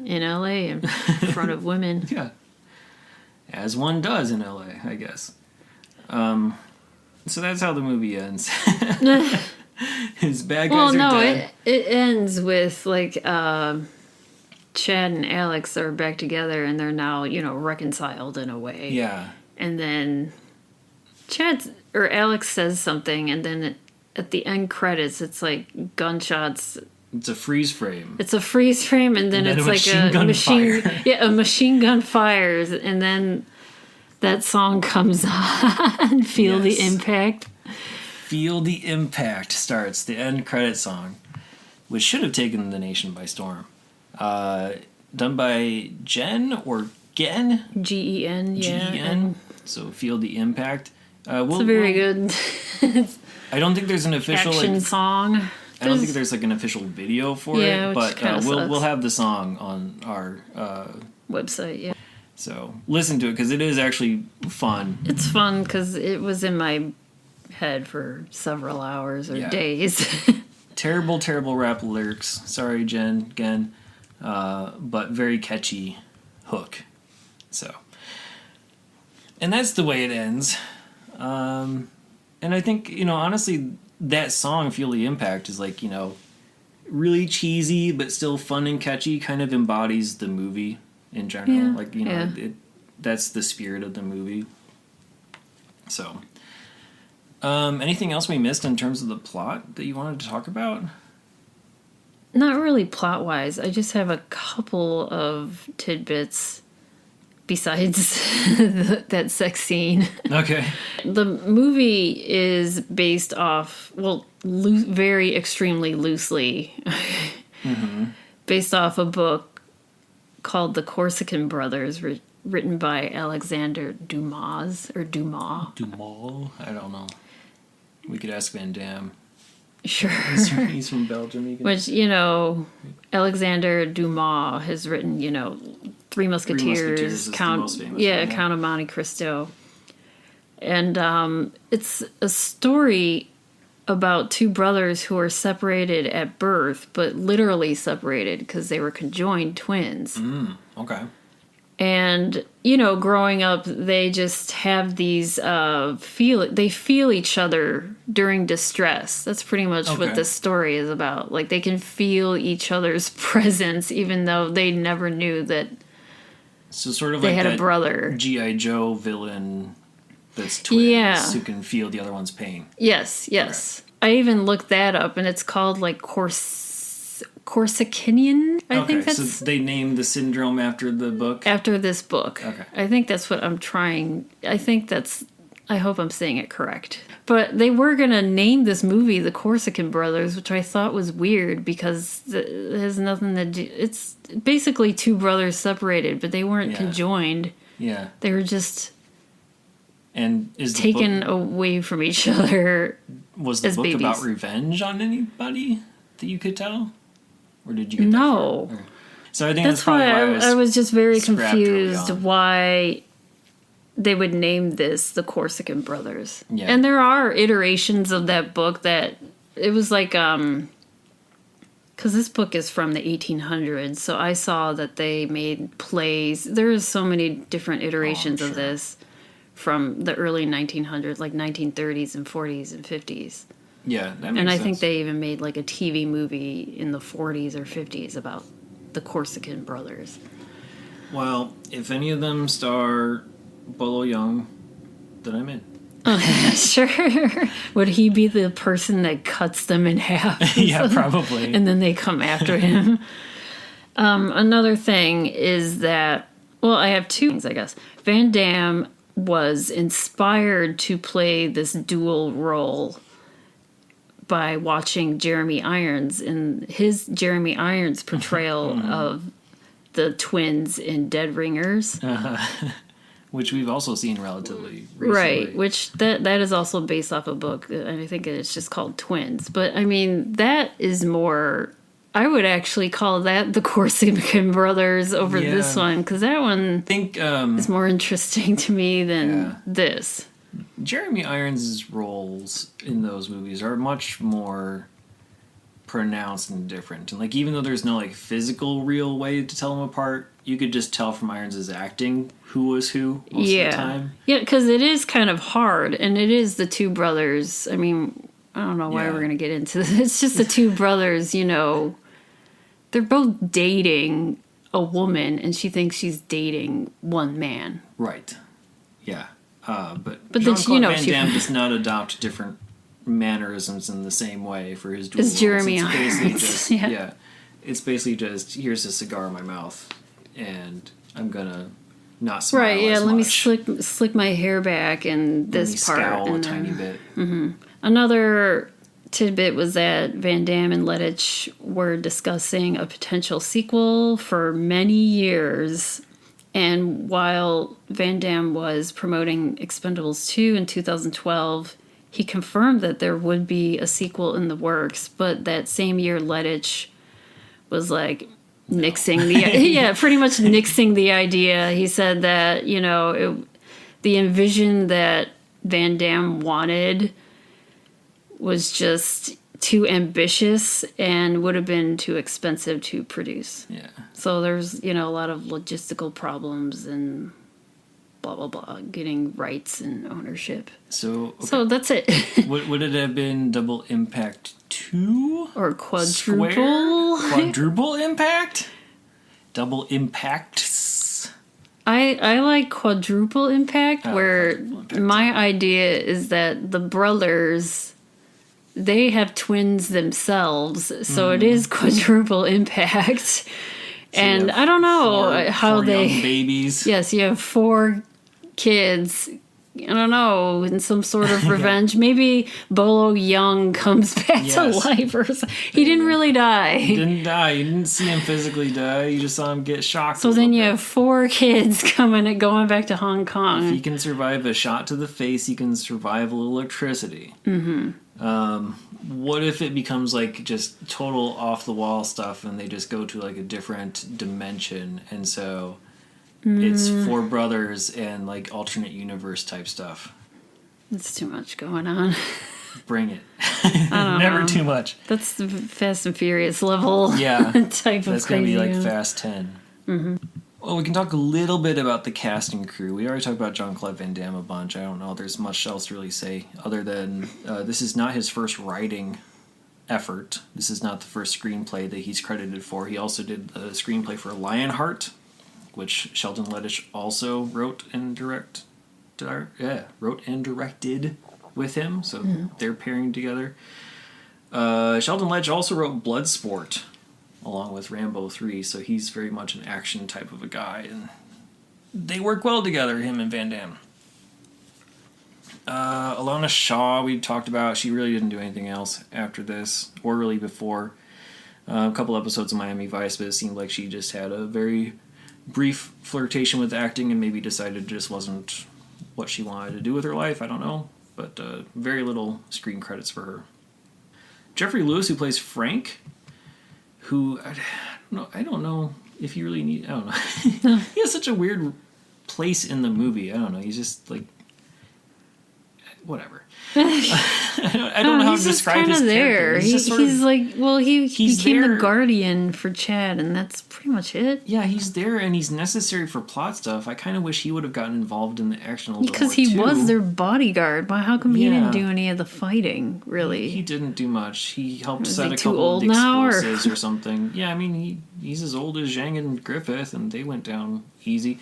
B: In L.A. in front of women.
A: Yeah. As one does in L.A., I guess. So that's how the movie ends. His bad guys are dead.
B: It ends with, like, Chad and Alex are back together and they're now, reconciled in a way.
A: Yeah.
B: And then Alex says something, and then at the end credits, it's like gunshots.
A: It's a freeze frame.
B: It's a freeze frame, and then it's like a machine. Yeah, a machine gun fires, and then that song comes on. Feel the impact.
A: Feel the Impact starts, the end credit song, which should have taken the nation by storm. Done by Jen or Gen?
B: Gen, yeah.
A: Gen. So Feel the Impact.
B: It's a very good.
A: I don't think there's an official
B: action song.
A: I don't think there's like an official video for it, but we'll have the song on our
B: website. Yeah.
A: So listen to it because it is actually fun.
B: It's fun because it was in my head for several hours or days.
A: Terrible, terrible rap lyrics. Sorry, Jen, again. But very catchy hook. So. And that's the way it ends. And I think, honestly, that song, Feel the Impact, is like, really cheesy, but still fun and catchy, kind of embodies the movie in general. That's the spirit of the movie. So, anything else we missed in terms of the plot that you wanted to talk about?
B: Not really plot-wise. I just have a couple of tidbits besides that sex scene.
A: Okay.
B: The movie is based off, very extremely loosely, based off a book called The Corsican Brothers, written by Alexander Dumas, or Dumas.
A: Dumas? I don't know. We could ask Van Damme.
B: Sure.
A: He's from Belgium.
B: Which, Alexander Dumas has written, Three Musketeers, Count of Monte Cristo. And it's a story about two brothers who are separated at birth, but literally separated because they were conjoined twins.
A: Okay.
B: And, growing up, they just have these, they feel each other during distress. That's pretty much what this story is about. Like, they can feel each other's presence, even though they never knew that
A: so sort of
B: they
A: like
B: had
A: that
B: a brother.
A: G.I. Joe villain that's twins who can feel the other one's pain.
B: Yes. Okay. I even looked that up, and it's called, like, Corsicanian, I think that's...
A: So they named the syndrome after the book?
B: After this book.
A: Okay.
B: I think that's what I'm trying... I hope I'm saying it correct. But they were going to name this movie The Corsican Brothers, which I thought was weird because it has nothing to do... It's basically two brothers separated, but they weren't conjoined.
A: Yeah.
B: They were just...
A: And is the
B: taken
A: book...
B: away from each other.
A: Was the book
B: babies.
A: About revenge on anybody that you could tell? Or did you get
B: No.
A: That so I think
B: that's why I was just very confused why they would name this The Corsican Brothers.
A: Yeah.
B: And there are iterations of that book that it was like because this book is from the 1800s, so I saw that they made plays. There's so many different iterations of this from the early 1900s, like 1930s and 40s and 50s.
A: Yeah, that makes
B: And I
A: sense.
B: think they even made like a TV movie in the 40s or 50s about the Corsican Brothers.
A: Well, if any of them star Bolo Young, then I'm in.
B: Sure. Would he be the person that cuts them in half?
A: Yeah, probably.
B: And then they come after him. Another thing is that, I have two things, I guess. Van Damme was inspired to play this dual role by watching Jeremy Irons and his Jeremy Irons portrayal of the twins in Dead Ringers.
A: Which we've also seen relatively recently.
B: Right, which that is also based off a book, and I think it's just called Twins. But, I mean, that is more... I would actually call that The Corsican Brothers over this one, because that one is more interesting to me than this.
A: Jeremy Irons' roles in those movies are much more pronounced and different. And like, even though there's no like physical real way to tell them apart, you could just tell from Irons' acting who was who most of the time. Yeah,
B: because it is kind of hard, and it is the two brothers. I mean, I don't know why we're going to get into this. It's just the two brothers, they're both dating a woman and she thinks she's dating one man.
A: Right. Yeah. But
B: then
A: Jean-Claude Van
B: she
A: Damme does not adopt different mannerisms in the same way for his dual
B: It's
A: roles.
B: Jeremy
A: It's basically
B: Irons.
A: just
B: Yeah.
A: It's basically just here's a cigar in my mouth and I'm gonna not smile
B: Right, yeah,
A: as
B: let
A: much.
B: me slick my hair back and
A: Let me
B: this part.
A: scowl a
B: and
A: tiny bit.
B: Another tidbit was that Van Damme and Lettich were discussing a potential sequel for many years. And while Van Damme was promoting Expendables 2 in 2012, he confirmed that there would be a sequel in the works. But that same year, Lettich was like nixing the pretty much nixing the idea. He said that, the envision that Van Damme wanted was just too ambitious and would have been too expensive to produce.
A: Yeah.
B: So there's, a lot of logistical problems and blah, blah, blah, getting rights and ownership.
A: So
B: that's it.
A: would it have been Double Impact 2?
B: Or quadruple.
A: Square? Quadruple Impact? Double Impacts?
B: I like quadruple impact, where
A: quadruple impact.
B: my idea is that the brothers, they have twins themselves, so it is quadruple impact. And I don't know how
A: four
B: they...
A: young babies.
B: Yes, you have 4 kids. I don't know, in some sort of revenge. Maybe Bolo Young comes back to life or something. He didn't really die.
A: He didn't die. You didn't see him physically die. You just saw him get shocked.
B: So then you have 4 kids going back to Hong Kong.
A: If he can survive a shot to the face, he can survive a little electricity. Mm-hmm. What if it becomes like just total off the wall stuff and they just go to like a different dimension, and so it's 4 brothers and like alternate universe type stuff?
B: That's too much going on.
A: Bring it.
B: I don't
A: Never
B: know.
A: too much.
B: That's the Fast and Furious level type of
A: That's going to be
B: crazy.
A: like Fast 10. Mm-hmm. Well, we can talk a little bit about the cast and crew. We already talked about Jean Claude Van Damme a bunch. I don't know if there's much else to really say other than this is not his first writing effort. This is not the first screenplay that he's credited for. He also did the screenplay for Lionheart, which Sheldon Lettich also wrote and directed with him. So they're pairing together. Sheldon Lettich also wrote Bloodsport along with Rambo 3, so he's very much an action type of a guy, and they work well together, him and Van Damme. Alana Shaw, we talked about. She really didn't do anything else after this, or really before. A couple episodes of Miami Vice, but it seemed like she just had a very brief flirtation with acting and maybe decided it just wasn't what she wanted to do with her life. I don't know, but very little screen credits for her. Jeffrey Lewis, who plays Frank, who I don't know if he really need. I don't know. He has such a weird place in the movie. I don't know. He's just like whatever. I don't know how to describe his character.
B: He's he became
A: there.
B: the guardian for Chad, and that's pretty much it.
A: Yeah, he's there and he's necessary for plot stuff. I kind of wish he would have gotten involved in the action a little
B: Because
A: more,
B: he was their bodyguard. Why? How come he didn't
A: Yeah.
B: do any of the fighting? Really?
A: He didn't do much. He helped
B: Was
A: set
B: he
A: a
B: too
A: couple
B: old
A: of
B: now, or-
A: explosives or something. Yeah, I mean, he's as old as Zhang and Griffith, and they went down easy.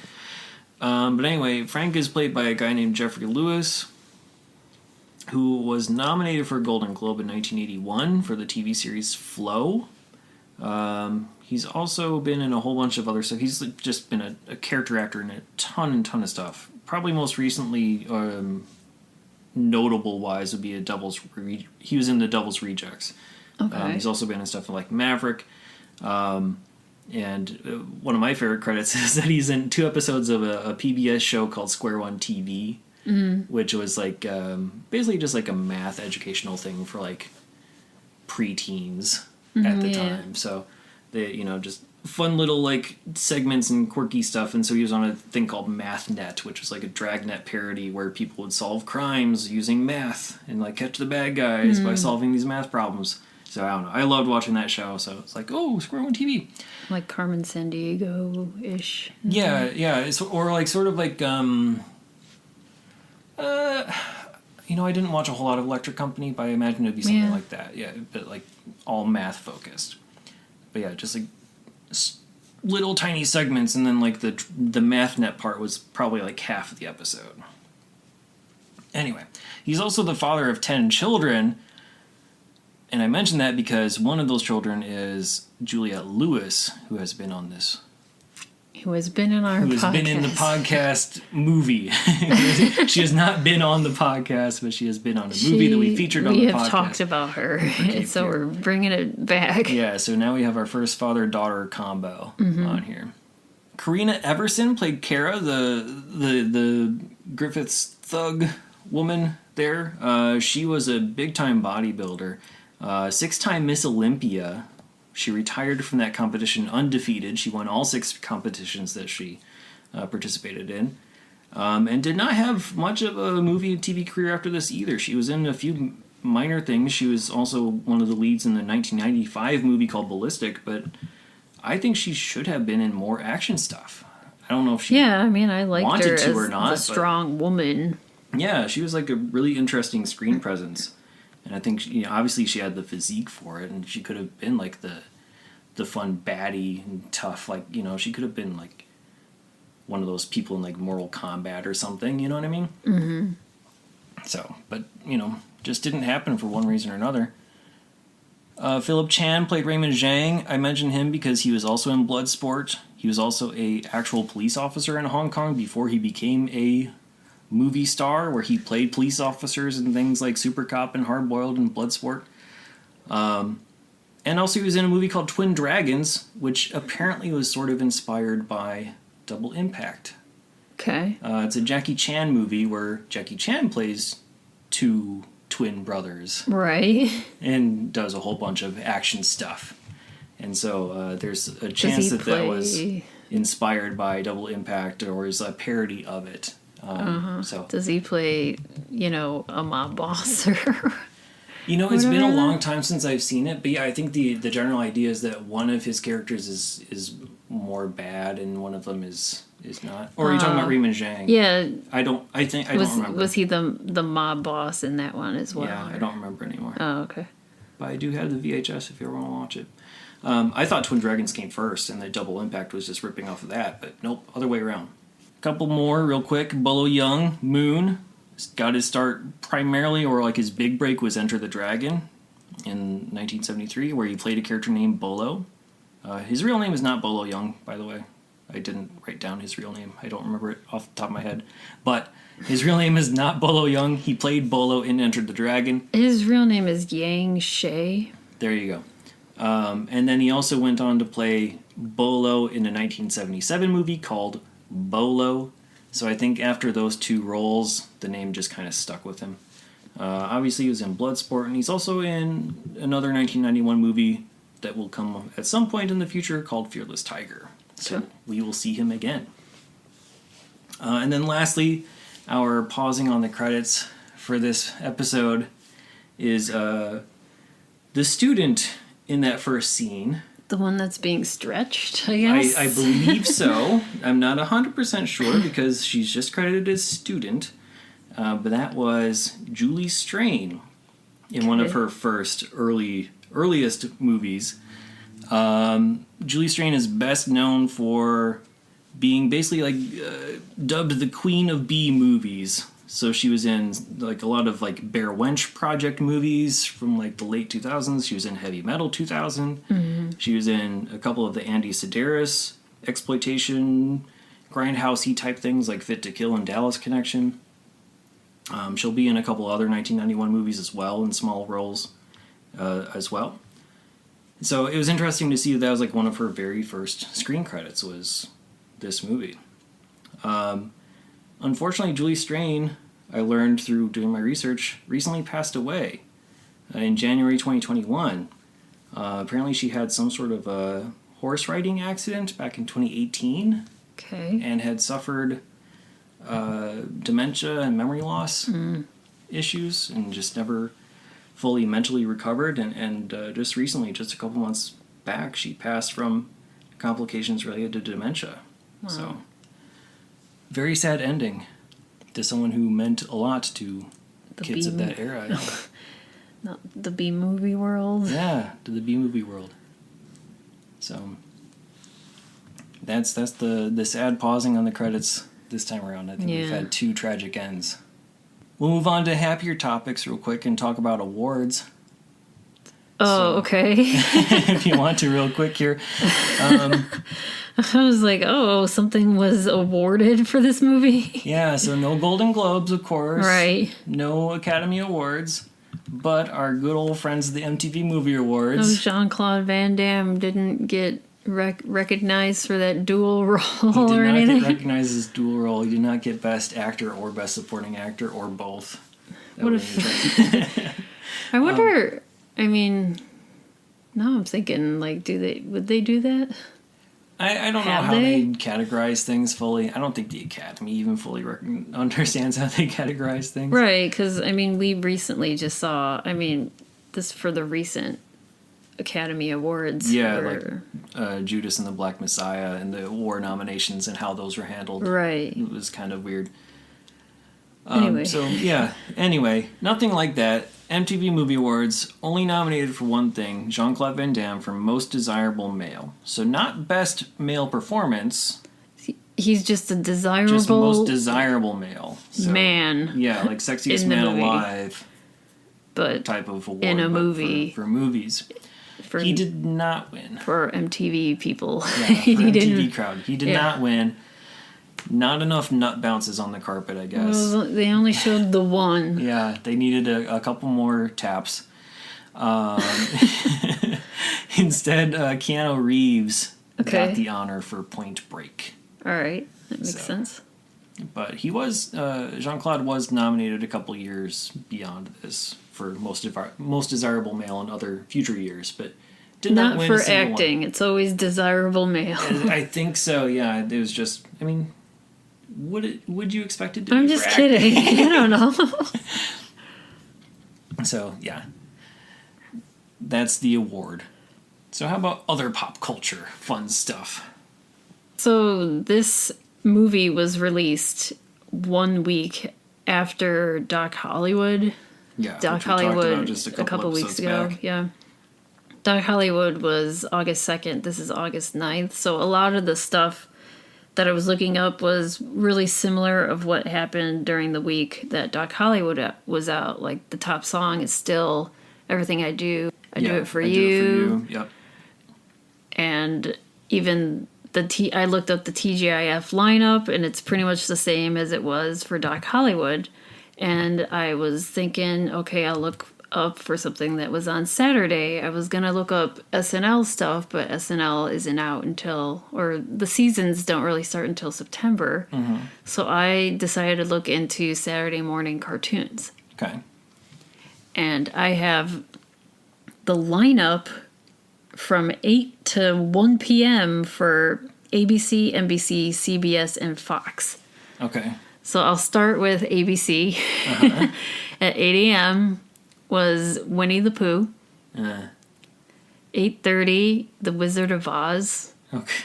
A: But anyway, Frank is played by a guy named Jeffrey Lewis, who was nominated for a Golden Globe in 1981 for the TV series Flow. He's also been in a whole bunch of other stuff. He's just been a character actor in a ton of stuff. Probably most recently, notable-wise, would be he was in the Devil's Rejects.
B: Okay.
A: He's also been in stuff like Maverick. And one of my favorite credits is that he's in 2 episodes of a PBS show called Square One TV, which was like basically just like a math educational thing for like preteens at the time. So they, just fun little like segments and quirky stuff. And so he was on a thing called MathNet, which was like a Dragnet parody where people would solve crimes using math and like catch the bad guys by solving these math problems. So I don't know. I loved watching that show. So it's like, oh, Square One TV.
B: Like Carmen Sandiego-ish.
A: Yeah. It's, or like sort of like I didn't watch a whole lot of Electric Company, but I imagine it'd be something like that. Yeah, but like all math focused. But yeah, just like little tiny segments, and then like the MathNet part was probably like half of the episode. Anyway, he's also the father of 10 children, and I mention that because one of those children is Juliette Lewis, who has been on this.
B: Who has been in our podcast. Who has been in the
A: podcast movie. She has not been on the podcast, but she has been on a movie that we featured on the podcast. We have
B: talked about her, so we're bringing it back.
A: Yeah, so now we have our first father-daughter combo on here. Karina Everson played Kara, the Griffiths thug woman there. She was a big-time bodybuilder. 6-time Miss Olympia. She retired from that competition undefeated. She won all 6 competitions that she participated in. And did not have much of a movie and TV career after this either. She was in a few minor things. She was also one of the leads in the 1995 movie called Ballistic, but I think she should have been in more action stuff. I don't know if she
B: I liked
A: wanted
B: her
A: to
B: as
A: or not,
B: a strong woman.
A: Yeah, she was like a really interesting screen presence. And I think, obviously she had the physique for it, and she could have been like the fun baddie and tough, like, she could have been like one of those people in like Mortal Kombat or something, you know what I mean? Mm-hmm. So, but, just didn't happen for one reason or another. Philip Chan played Raymond Zhang. I mentioned him because he was also in Bloodsport. He was also a actual police officer in Hong Kong before he became a movie star, where he played police officers in things like Super Cop and Hard Boiled and Bloodsport. And also he was in a movie called Twin Dragons, which apparently was sort of inspired by Double Impact.
B: Okay.
A: It's a Jackie Chan movie where Jackie Chan plays 2 twin brothers.
B: Right.
A: And does a whole bunch of action stuff. And so there's a chance that was inspired by Double Impact or is a parody of it. So
B: does he play, a mob boss or...
A: it's been a long time since I've seen it, but yeah, I think the general idea is that one of his characters is more bad and one of them is not. Or are you talking about Raymond Zhang?
B: Yeah.
A: I don't remember.
B: Was he the mob boss in that one as well?
A: Yeah, I don't remember anymore.
B: Oh, okay.
A: But I do have the VHS if you ever want to watch it. I thought Twin Dragons came first and the Double Impact was just ripping off of that, but nope, other way around. Couple more real quick. Bolo Young, Moon, got his start primarily, or like his big break was Enter the Dragon in 1973, where he played a character named Bolo. His real name is not Bolo Young, by the way. I didn't write down his real name. I don't remember it off the top of my head. But his real name is not Bolo Young. He played Bolo in Enter the Dragon.
B: His real name is Yang Shay.
A: There you go. And then he also went on to play Bolo in a 1977 movie called Bolo. So I think after those 2 roles, the name just kind of stuck with him. Obviously, he was in Bloodsport, and he's also in another 1991 movie that will come at some point in the future called Fearless Tiger. So we will see him again. And then lastly, our pausing on the credits for this episode is the student in that first scene.
B: The one that's being stretched, I guess?
A: I believe so. I'm not 100% sure because she's just credited as student. But that was Julie Strain in one of her first earliest movies. Julie Strain is best known for being basically dubbed the Queen of B movies. So she was in like a lot of like Bear Wench Project movies from like the late 2000s. She was in Heavy Metal 2000. Mm-hmm. She was in a couple of the Andy Sedaris exploitation, grindhousey type things like Fit to Kill and Dallas Connection. She'll be in a couple other 1991 movies as well in small roles as well. So it was interesting to see that was like one of her very first screen credits was this movie. Unfortunately, Julie Strain, I learned through doing my research, recently passed away in January 2021. Apparently she had some sort of a horse riding accident back in 2018.
B: Okay.
A: And had suffered dementia and memory loss issues and just never fully mentally recovered. And just recently, just a couple months back, she passed from complications related to dementia. Wow. So, very sad ending to someone who meant a lot to the kids of that era.
B: Not the B movie world.
A: Yeah, to the B movie world. So, That's the sad pausing on the credits this time around. I think we've had 2 tragic ends. We'll move on to happier topics real quick and talk about awards.
B: Oh, okay.
A: If you want to, real quick here.
B: I was like, oh, something was awarded for this movie?
A: Yeah, so no Golden Globes, of course.
B: Right.
A: No Academy Awards. But our good old friends of the MTV Movie Awards.
B: Oh, Jean Claude Van Damme didn't get recognized for that dual role or anything.
A: He did not get recognized as dual role. He did not get Best Actor or Best Supporting Actor or both.
B: What if... I wonder... I mean... Now I'm thinking, like, would they do that?
A: I don't know how they categorize things fully. I don't think the Academy even fully understands how they categorize things.
B: Right, because, I mean, we recently just saw, this for the recent Academy Awards.
A: Yeah, like Judas and the Black Messiah and the award nominations and how those were handled.
B: Right.
A: It was kind of weird.
B: Anyway.
A: Anyway, nothing like that. MTV Movie Awards only nominated for one thing, Jean Claude Van Damme for Most Desirable Male. So not Best Male Performance.
B: He's just a desirable...
A: Just Most Desirable Male. So,
B: man.
A: Yeah, like Sexiest Man Alive
B: but
A: type of award.
B: In a movie.
A: For movies. He did not win.
B: For MTV people.
A: Yeah, for MTV crowd. He did not win. Not enough nut bounces on the carpet, I guess.
B: Well, they only showed the one.
A: Yeah, they needed a couple more taps. Instead, Keanu Reeves got the honor for Point Break.
B: All right, that makes sense.
A: But he was, Jean-Claude was nominated a couple years beyond this for most desirable male in other future years, but did not win
B: for
A: a single
B: acting.
A: one.
B: It's always desirable male.
A: I think so. Yeah, it was just. I mean, would you expect it to?
B: I'm
A: be
B: just
A: for
B: kidding.
A: acting?
B: I don't know.
A: So yeah, that's the award. So how about other pop culture fun stuff?
B: So this movie was released 1 week after Doc Hollywood.
A: Yeah,
B: Doc Hollywood
A: just
B: a couple weeks ago.
A: Back.
B: Yeah. Doc Hollywood was August 2nd. This is August 9th. So a lot of the stuff that I was looking up was really similar of what happened during the week that Doc Hollywood was out. Like the top song is still Everything I Do. I Do It For You.
A: Yep.
B: And even I looked up the TGIF lineup, and it's pretty much the same as it was for Doc Hollywood. And I was thinking, okay, I'll look up for something that was on Saturday. I was going to look up SNL stuff, but SNL isn't out or the seasons don't really start until September. Mm-hmm. So I decided to look into Saturday morning cartoons.
A: Okay.
B: And I have the lineup from 8 to 1 p.m. for ABC, NBC, CBS, and Fox. Okay. So I'll start with ABC. Uh-huh. At 8 a.m. was Winnie the Pooh. 8:30, The Wizard of Oz. Okay.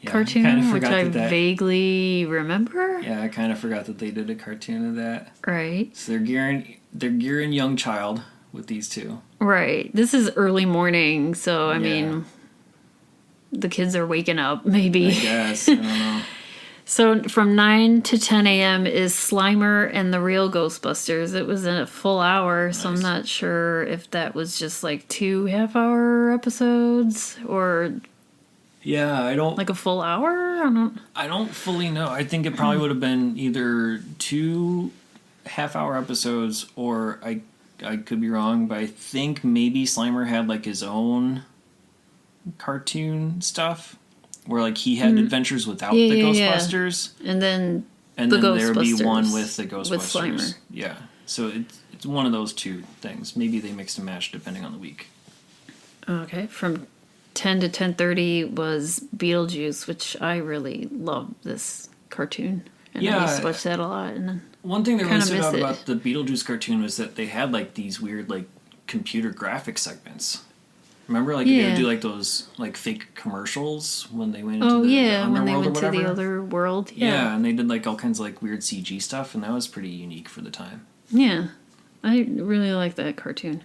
B: Yeah, cartoon, which I vaguely remember.
A: Yeah, I kind of forgot that they did a cartoon of that.
B: Right.
A: So they're gearing young child with these two.
B: Right. This is early morning, so I mean, the kids are waking up, maybe.
A: I guess. I don't know.
B: So from 9 to 10 a.m. is Slimer and the Real Ghostbusters. It was in a full hour, so I'm not sure if that was just like 2 half-hour episodes or...
A: Yeah, I don't...
B: Like a full hour?
A: I don't fully know. I think it probably would have been either 2 half-hour episodes or I could be wrong, but I think maybe Slimer had like his own cartoon stuff where like he had adventures without the Ghostbusters.
B: Yeah. And then
A: there'd be one with the Ghostbusters.
B: With Slimer.
A: Yeah. So it's one of those two things. Maybe they mixed and matched depending on the week.
B: Okay. From 10 to 10:30 was Beetlejuice, which I really love this cartoon. And I used to watch that a lot. And
A: one thing that really stood out about the Beetlejuice cartoon was that they had like these weird like computer graphic segments. Remember, like they would do like those like fake commercials when they went into the underworld
B: when they went
A: or whatever.
B: To the other world.
A: Yeah, and they did like all kinds of like weird CG stuff, and that was pretty unique for the time.
B: Yeah, I really like that cartoon.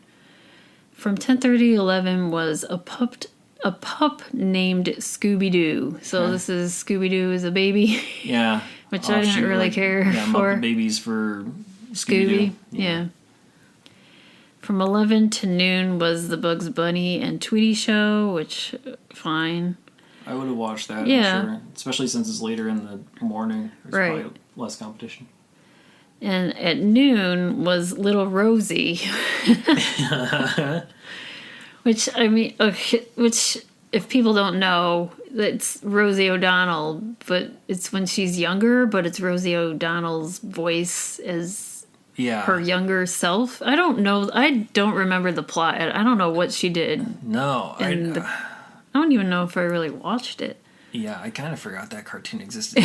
B: From 10:30 to 11 was a a pup named Scooby-Doo. So this is Scooby-Doo is a baby.
A: Yeah.
B: Which I didn't really care for.
A: Muppet Babies for
B: Scooby. Yeah. From 11 to noon was the Bugs Bunny and Tweety show, which, fine.
A: I would have watched that, I'm sure. Especially since it's later in the morning. There's probably less competition.
B: And at noon was Little Rosie. Which, I mean, which, if people don't know, it's Rosie O'Donnell, but it's when she's younger, but it's Rosie O'Donnell's voice as her younger self. I don't know. I don't remember the plot. I don't know what she did.
A: No.
B: I don't even know if I really watched it.
A: Yeah, I kind of forgot that cartoon existed.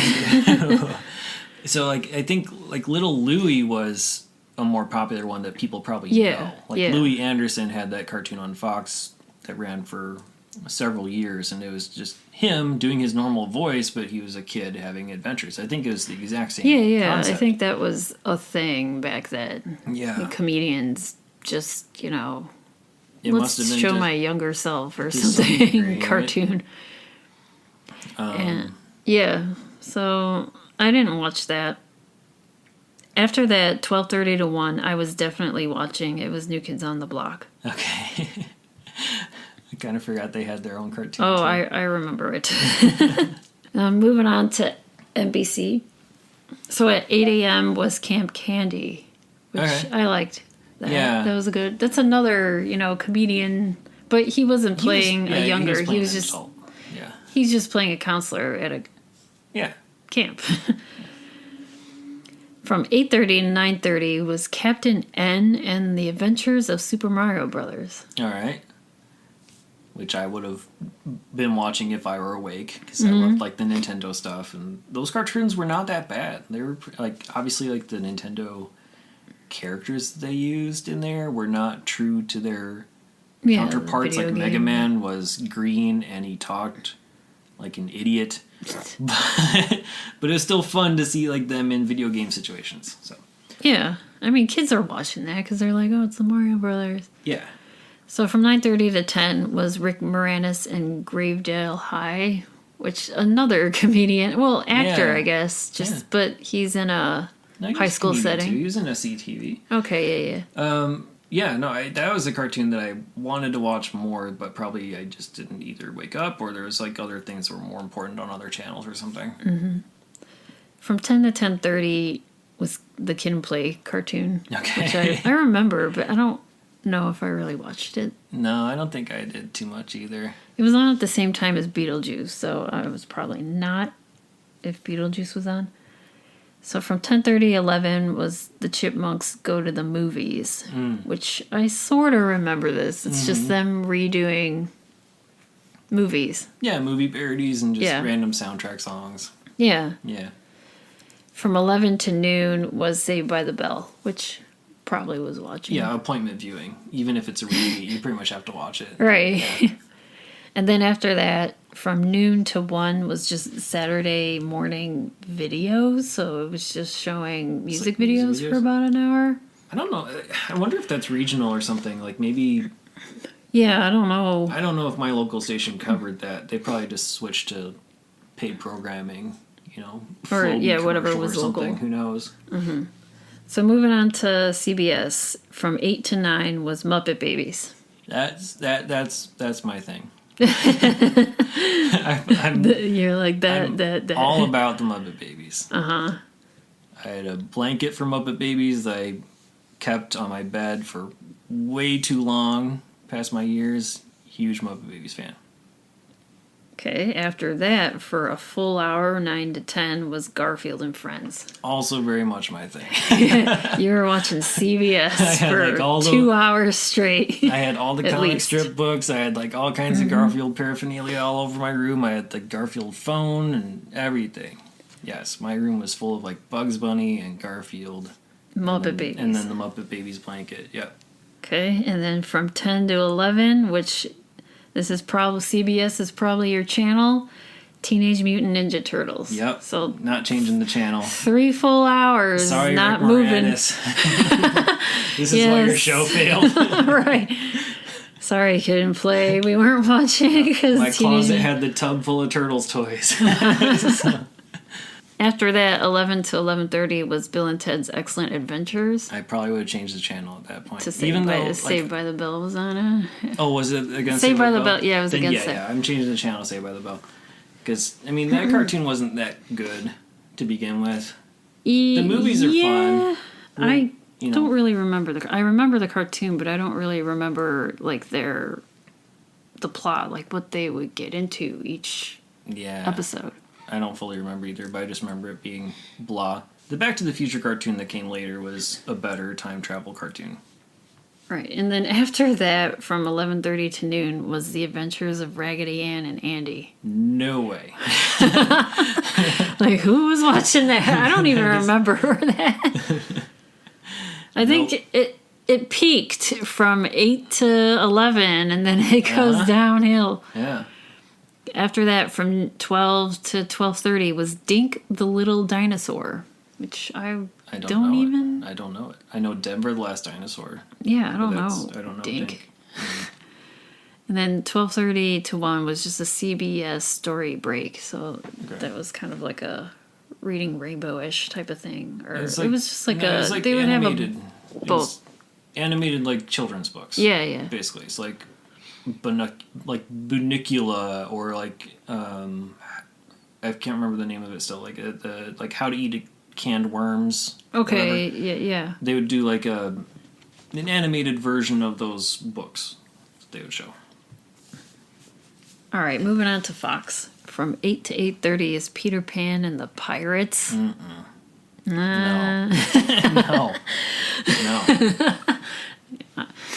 A: So, like, I think, like, Little Louie was a more popular one that people probably know. Like, Louis Anderson had that cartoon on Fox that ran for several years, and it was just him doing his normal voice, but he was a kid having adventures. I think it was the exact same concept.
B: I think that was a thing back then.
A: Yeah.
B: The comedians just, you know,
A: it
B: let's
A: must have been
B: show my younger self or something degree, cartoon.
A: Right?
B: And, so I didn't watch that. After that, 12:30 to 1, I was definitely watching. It was New Kids on the Block.
A: Okay. I kind of forgot they had their own cartoon.
B: Oh, I remember it. Moving on to NBC. So at 8 a.m. was Camp Candy, which I liked. That was a good. That's another, you know, comedian, but he wasn't playing a younger. He was just. He's just playing a counselor at a camp. From 8:30 to 9:30 was Captain N and the Adventures of Super Mario Brothers.
A: All right. Which I would have been watching if I were awake, because I loved, like, the Nintendo stuff, and those cartoons were not that bad. They were, like, obviously, like, the Nintendo characters they used in there were not true to their counterparts. Like, Mega Man was green, and he talked like an idiot. But it was still fun to see, like, them in video game situations. So
B: yeah, I mean, kids are watching that because they're like, oh, it's the Mario Brothers.
A: Yeah.
B: So from 9:30 to 10 was Rick Moranis and Gravedale High, which another comedian, actor, I guess, but he's in a high school setting.
A: Too. He was in a CTV.
B: Okay,
A: that was a cartoon that I wanted to watch more, but probably I just didn't either wake up, or there was, like, other things that were more important on other channels or something.
B: Mm-hmm. From 10 to 10:30 was the Kid and Play cartoon, which I remember, but I don't know if I really watched it.
A: No, I don't think I did too much either.
B: It was on at the same time as Beetlejuice, so I was probably not if Beetlejuice was on. So from 10:30 to 11 was the Chipmunks Go to the Movies, which I sort of remember this. It's just them redoing movies.
A: Yeah, movie parodies and just random soundtrack songs.
B: Yeah.
A: Yeah.
B: From 11 to noon was Saved by the Bell, which probably was watching.
A: Yeah, appointment viewing. Even if it's a repeat, you pretty much have to watch it.
B: Right.
A: Yeah.
B: And then after that, from noon to 1 was just Saturday morning videos. So it was just showing music videos for about an hour.
A: I don't know. I wonder if that's regional or something. Like, maybe...
B: Yeah, I don't know.
A: I don't know if my local station covered that. They probably just switched to paid programming, you know.
B: Or, whatever was local.
A: Who knows?
B: Mm-hmm. So moving on to CBS, from 8 to 9 was Muppet Babies.
A: That's my thing.
B: You're like that.
A: All about the Muppet Babies.
B: Uh-huh.
A: I had a blanket for Muppet Babies that I kept on my bed for way too long past my years. Huge Muppet Babies fan.
B: Okay, after that, for a full hour, 9 to 10, was Garfield and Friends.
A: Also very much my thing.
B: You were watching CBS for 2 hours straight.
A: I had all the comic strip books. I had, like, all kinds of Garfield paraphernalia all over my room. I had the Garfield phone and everything. Yes, my room was full of, like, Bugs Bunny and Garfield.
B: Muppet Babies.
A: And then the Muppet Babies blanket, yep.
B: Okay, and then from 10 to 11, which... This is probably CBS is probably your channel. Teenage Mutant Ninja Turtles.
A: Yep.
B: So
A: not changing the channel.
B: 3 full hours.
A: Sorry,
B: not
A: Rick
B: moving.
A: Moranis. This is why your show failed.
B: Right. Sorry, Kid and Play. We weren't watching because
A: My closet had the tub full of Turtles toys.
B: After that, 11 to 11:30 was Bill and Ted's Excellent Adventures.
A: I probably would have changed the channel at that point.
B: To Saved by the Bell was on it.
A: Oh, was it against
B: Saved by the Bell? Yeah, it was against it.
A: Yeah, I'm changing the channel to Saved by the Bell. Because, I mean, that cartoon wasn't that good to begin with. The movies are fun.
B: I don't really remember I remember the cartoon, but I don't really remember, like, the plot, like, what they would get into each episode.
A: I don't fully remember either, but I just remember it being blah. The Back to the Future cartoon that came later was a better time travel cartoon.
B: Right, and then after that, from 11:30 to noon, was The Adventures of Raggedy Ann and Andy.
A: No way.
B: Like, who was watching that? I don't even remember that. I think it peaked from 8 to 11, and then it goes downhill.
A: Yeah.
B: After that, from 12 to 12:30 was Dink the Little Dinosaur, which I don't even...
A: I don't know it. I know Denver the Last Dinosaur.
B: Yeah, I don't know.
A: I don't know
B: Dink. And then 12:30 to 1 was just a CBS story break, so that was kind of like a Reading Rainbow-ish type of thing. Or it was just like they would
A: animated,
B: have both.
A: Animated, like, children's books.
B: Yeah.
A: Basically. It's like Bunicula, or like I can't remember the name of it still. Like How to Eat Canned Worms.
B: Okay,
A: whatever.
B: yeah.
A: They would do like an animated version of those books that they would show.
B: All right, moving on to Fox. From 8 to 8:30 is Peter Pan and the Pirates.
A: No.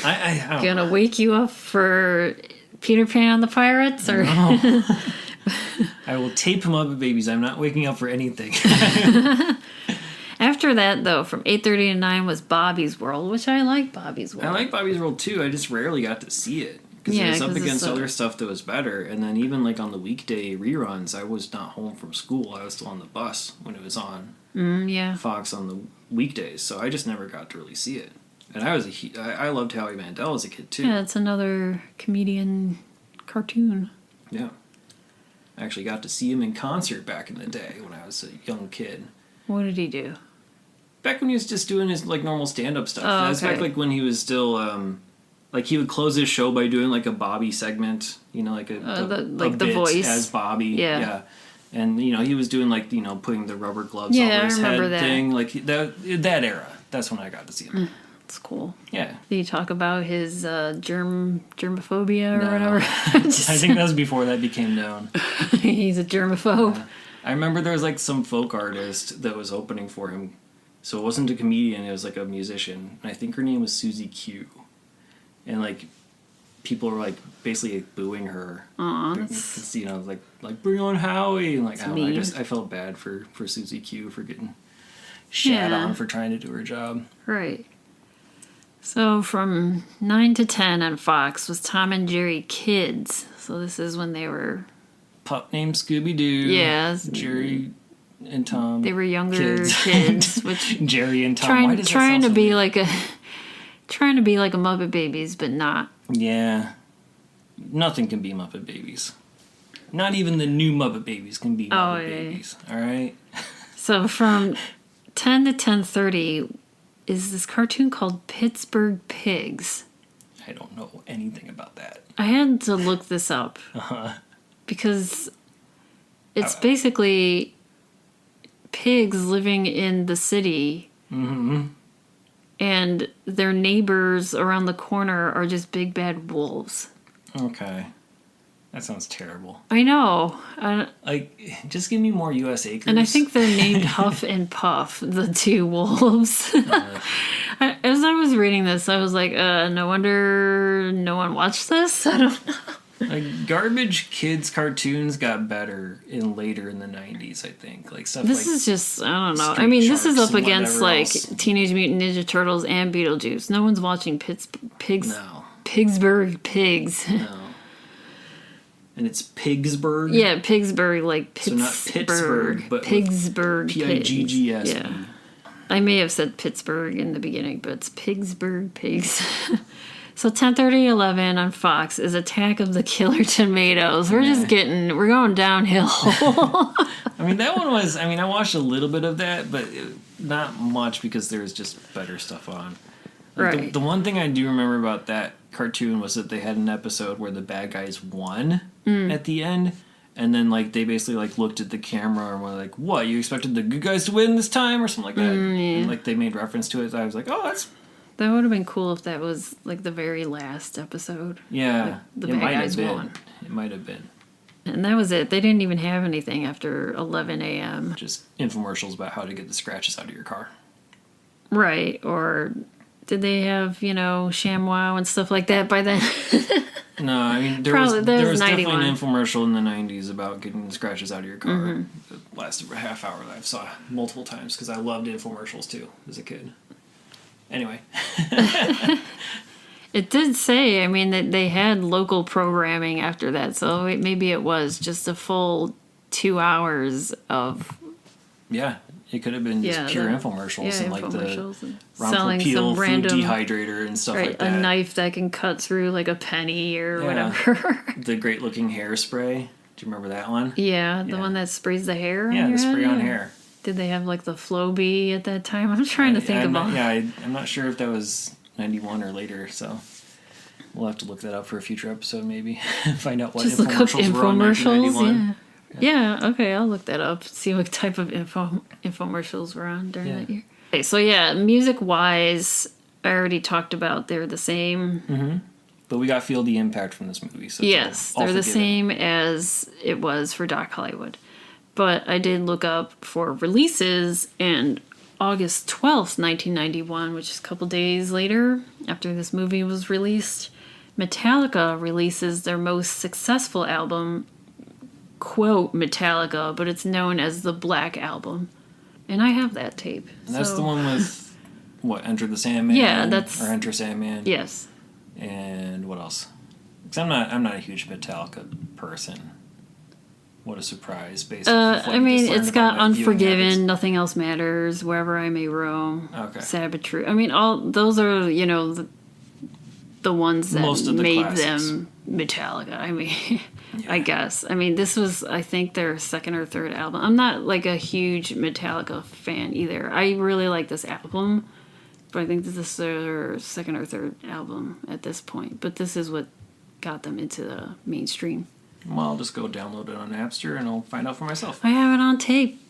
A: I
B: Gonna wake you up for Peter Pan and the Pirates, or
A: no. I will tape him up at babies. I'm not waking up for anything.
B: After that, though, from 8:30 to 9 was Bobby's World, which I like Bobby's World.
A: I like Bobby's World too. I just rarely got to see it because it was up against other stuff that was better. And then even like on the weekday reruns, I was not home from school. I was still on the bus when it was on Fox on the weekdays, so I just never got to really see it. And I loved Howie Mandel as a kid too.
B: Yeah, it's another comedian cartoon.
A: Yeah. I actually got to see him in concert back in the day when I was a young kid.
B: What did he do?
A: Back when he was just doing his like normal stand-up stuff.
B: Oh,
A: That's back like when he was still like he would close his show by doing like a Bobby segment, like a
B: the
A: bit
B: voice
A: as Bobby.
B: Yeah.
A: And he was doing like putting the rubber gloves over his head thing, like that era. That's when I got to see him.
B: That's cool.
A: Yeah.
B: Did he talk about his germophobia or whatever?
A: I think that was before that became known.
B: He's a germaphobe.
A: Yeah. I remember there was like some folk artist that was opening for him. So it wasn't a comedian, it was like a musician. And I think her name was Susie Q. And like people were like basically booing her.
B: Aww.
A: Like bring on Howie, and like
B: I
A: felt bad for Susie Q for getting shat on for trying to do her job.
B: Right. So from 9 to 10 on Fox was Tom and Jerry Kids. So this is when they were
A: pup named Scooby-Doo.
B: Yeah.
A: Jerry and Tom.
B: They were younger kids, which
A: Jerry and Tom.
B: Trying to be like a Muppet Babies, but not.
A: Yeah. Nothing can be Muppet Babies. Not even the new Muppet Babies can be Muppet Babies. All right.
B: So from 10 to 10:30 is this cartoon called Pittsburgh Pigs.
A: I don't know anything about that.
B: I had to look this up. Because it's basically pigs living in the city.
A: Mm-hmm.
B: And their neighbors around the corner are just big bad wolves.
A: Okay. That sounds terrible.
B: I know.
A: Just give me more U.S. Acres.
B: And I think they're named Huff and Puff, the two wolves. As I was reading this, I was like, no wonder no one watched this. I don't know.
A: Like garbage kids cartoons got better later in the 90s, I think. Like stuff
B: this is just, I don't know. I mean, this is up against like Teenage Mutant Ninja Turtles and Beetlejuice. No one's watching Pittsburgh Pigs.
A: No. And it's Pigsburg?
B: Yeah, Pigsburg, like Pittsburgh.
A: So not Pittsburgh, but
B: Pigsburg.
A: Piggs.
B: Yeah. I may have said Pittsburgh in the beginning, but it's Pigsburg Pigs. So 10:30, 11 on Fox is Attack of the Killer Tomatoes. We're going downhill.
A: I mean, that one was, I watched a little bit of that, but not much because there was just better stuff on. Like,
B: right.
A: The one thing I do remember about that cartoon was that they had an episode where the bad guys won at the end. And then, like, they basically, like, looked at the camera and were like, what, you expected the good guys to win this time? Or something like that.
B: Yeah.
A: And, like, they made reference to it. So I was like, oh, that's...
B: That would have been cool if that was, like, the very last episode.
A: Yeah.
B: Like, the bad guys won.
A: It might have been.
B: And that was it. They didn't even have anything after 11 a.m.
A: Just infomercials about how to get the scratches out of your car.
B: Right. Or did they have, ShamWow and stuff like that by then?
A: No, I mean, there was definitely an infomercial in the 90s about getting the scratches out of your car. Mm-hmm. It lasted for a half hour that I saw multiple times because I loved infomercials too as a kid. Anyway.
B: It did say, that they had local programming after that, so maybe it was just a full 2 hours of...
A: Yeah, it could have been just pure infomercials and like
B: infomercials
A: the
B: selling
A: Peel
B: some random
A: food dehydrator and stuff like that.
B: A knife that can cut through like a penny or whatever.
A: The great looking hairspray. Do you remember that one?
B: Yeah, the one that sprays the hair on
A: your
B: your
A: the spray
B: head?
A: on hair.
B: Did they have like the Flowbee at that time? I'm trying to think about it.
A: Yeah, I'm not sure if that was 91 or later, so we'll have to look that up for a future episode maybe. Find out what
B: just look up infomercials. Yeah, okay, I'll look that up. See what type of infomercials were on during that year. Okay, so music-wise, I already talked about they're the same.
A: Mm-hmm. But we got Feel the Impact from this movie. So
B: yes, they're the same as it was for Doc Hollywood. But I did look up for releases, and August 12th, 1991, which is a couple days later after this movie was released, Metallica releases their most successful album, quote Metallica, but it's known as the Black Album, and I have that tape.
A: And that's the one with what, Enter the Sandman?
B: Yeah, that's
A: or Enter Sandman.
B: Yes.
A: And what else? Because I'm not a huge Metallica person. What a surprise! Basically,
B: it's got Unforgiven, Nothing Else Matters, Wherever I May Roam, Sabbath. All those are the ones that made
A: classics.
B: them Metallica. I guess. This was, I think, their second or third album. I'm not, like, a huge Metallica fan either. I really like this album, but I think this is their second or third album at this point. But this is what got them into the mainstream.
A: Well, I'll just go download it on Napster and I'll find out for myself.
B: I have it on tape.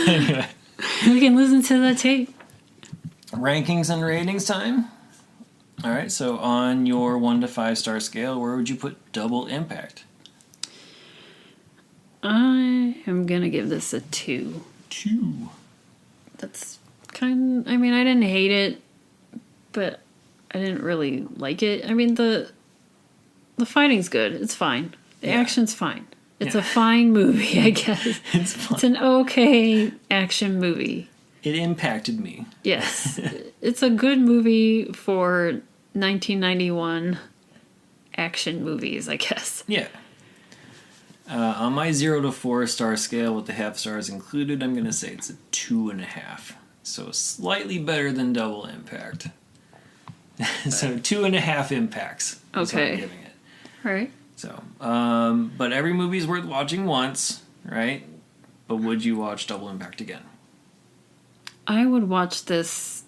A: Anyway.
B: We can listen to the tape.
A: Rankings and ratings time. All right, so on your 1 to 5 star scale, where would you put Double Impact?
B: I am going to give this a 2.
A: 2.
B: That's kind of... I didn't hate it, but I didn't really like it. The fighting's good. It's fine. The action's fine. It's a fine movie, I guess.
A: It's fine.
B: It's an okay action movie.
A: It impacted me.
B: Yes. It's a good movie for 1991 action movies, I guess.
A: Yeah. On my 0 to 4 star scale with the half stars included, I'm going to say it's a 2.5. So slightly better than Double Impact. So 2.5 impacts. That's what I'm giving it.
B: All right.
A: So, but every movie's worth watching once, right? But would you watch Double Impact again?
B: I would watch this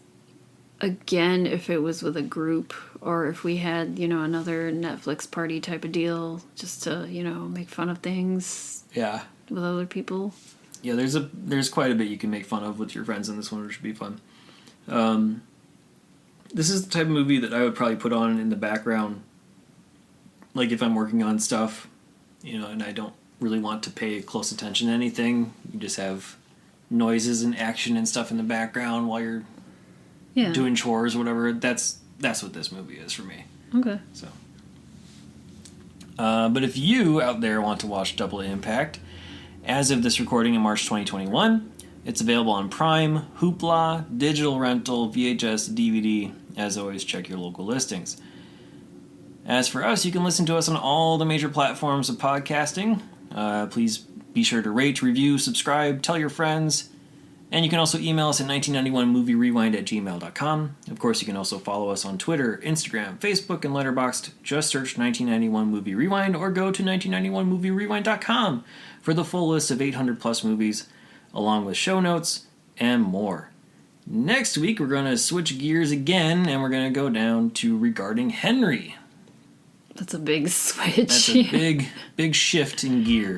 B: again if it was with a group, or if we had, another Netflix party type of deal, just to, make fun of things.
A: Yeah.
B: With other people.
A: Yeah, there's quite a bit you can make fun of with your friends in this one, which would be fun. This is the type of movie that I would probably put on in the background, like if I'm working on stuff, and I don't really want to pay close attention to anything. You just have noises and action and stuff in the background while you're doing chores or whatever. That's what this movie is for me.
B: Okay.
A: So, but if you out there want to watch Double Impact, as of this recording in March 2021, it's available on Prime, Hoopla, digital rental, VHS, DVD. As always, check your local listings. As for us, you can listen to us on all the major platforms of podcasting. Please be sure to rate, review, subscribe, tell your friends, And you can also email us at 1991movierewind@gmail.com. Of course, you can also follow us on Twitter, Instagram, Facebook, and Letterboxd. Just search 1991 Movie Rewind or go to 1991movierewind.com for the full list of 800 plus movies, along with show notes and more. Next week, we're going to switch gears again, and we're going to go down to Regarding Henry.
B: That's a big switch.
A: That's a big shift in gear,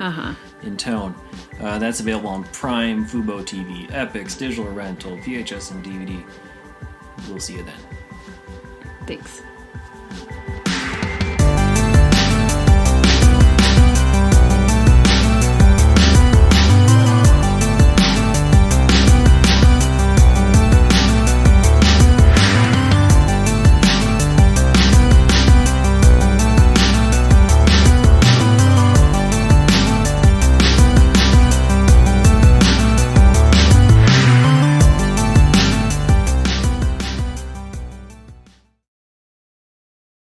A: in tone. That's available on Prime, Fubo TV, Epix, Digital Rental, VHS, and DVD. We'll see you then.
B: Thanks.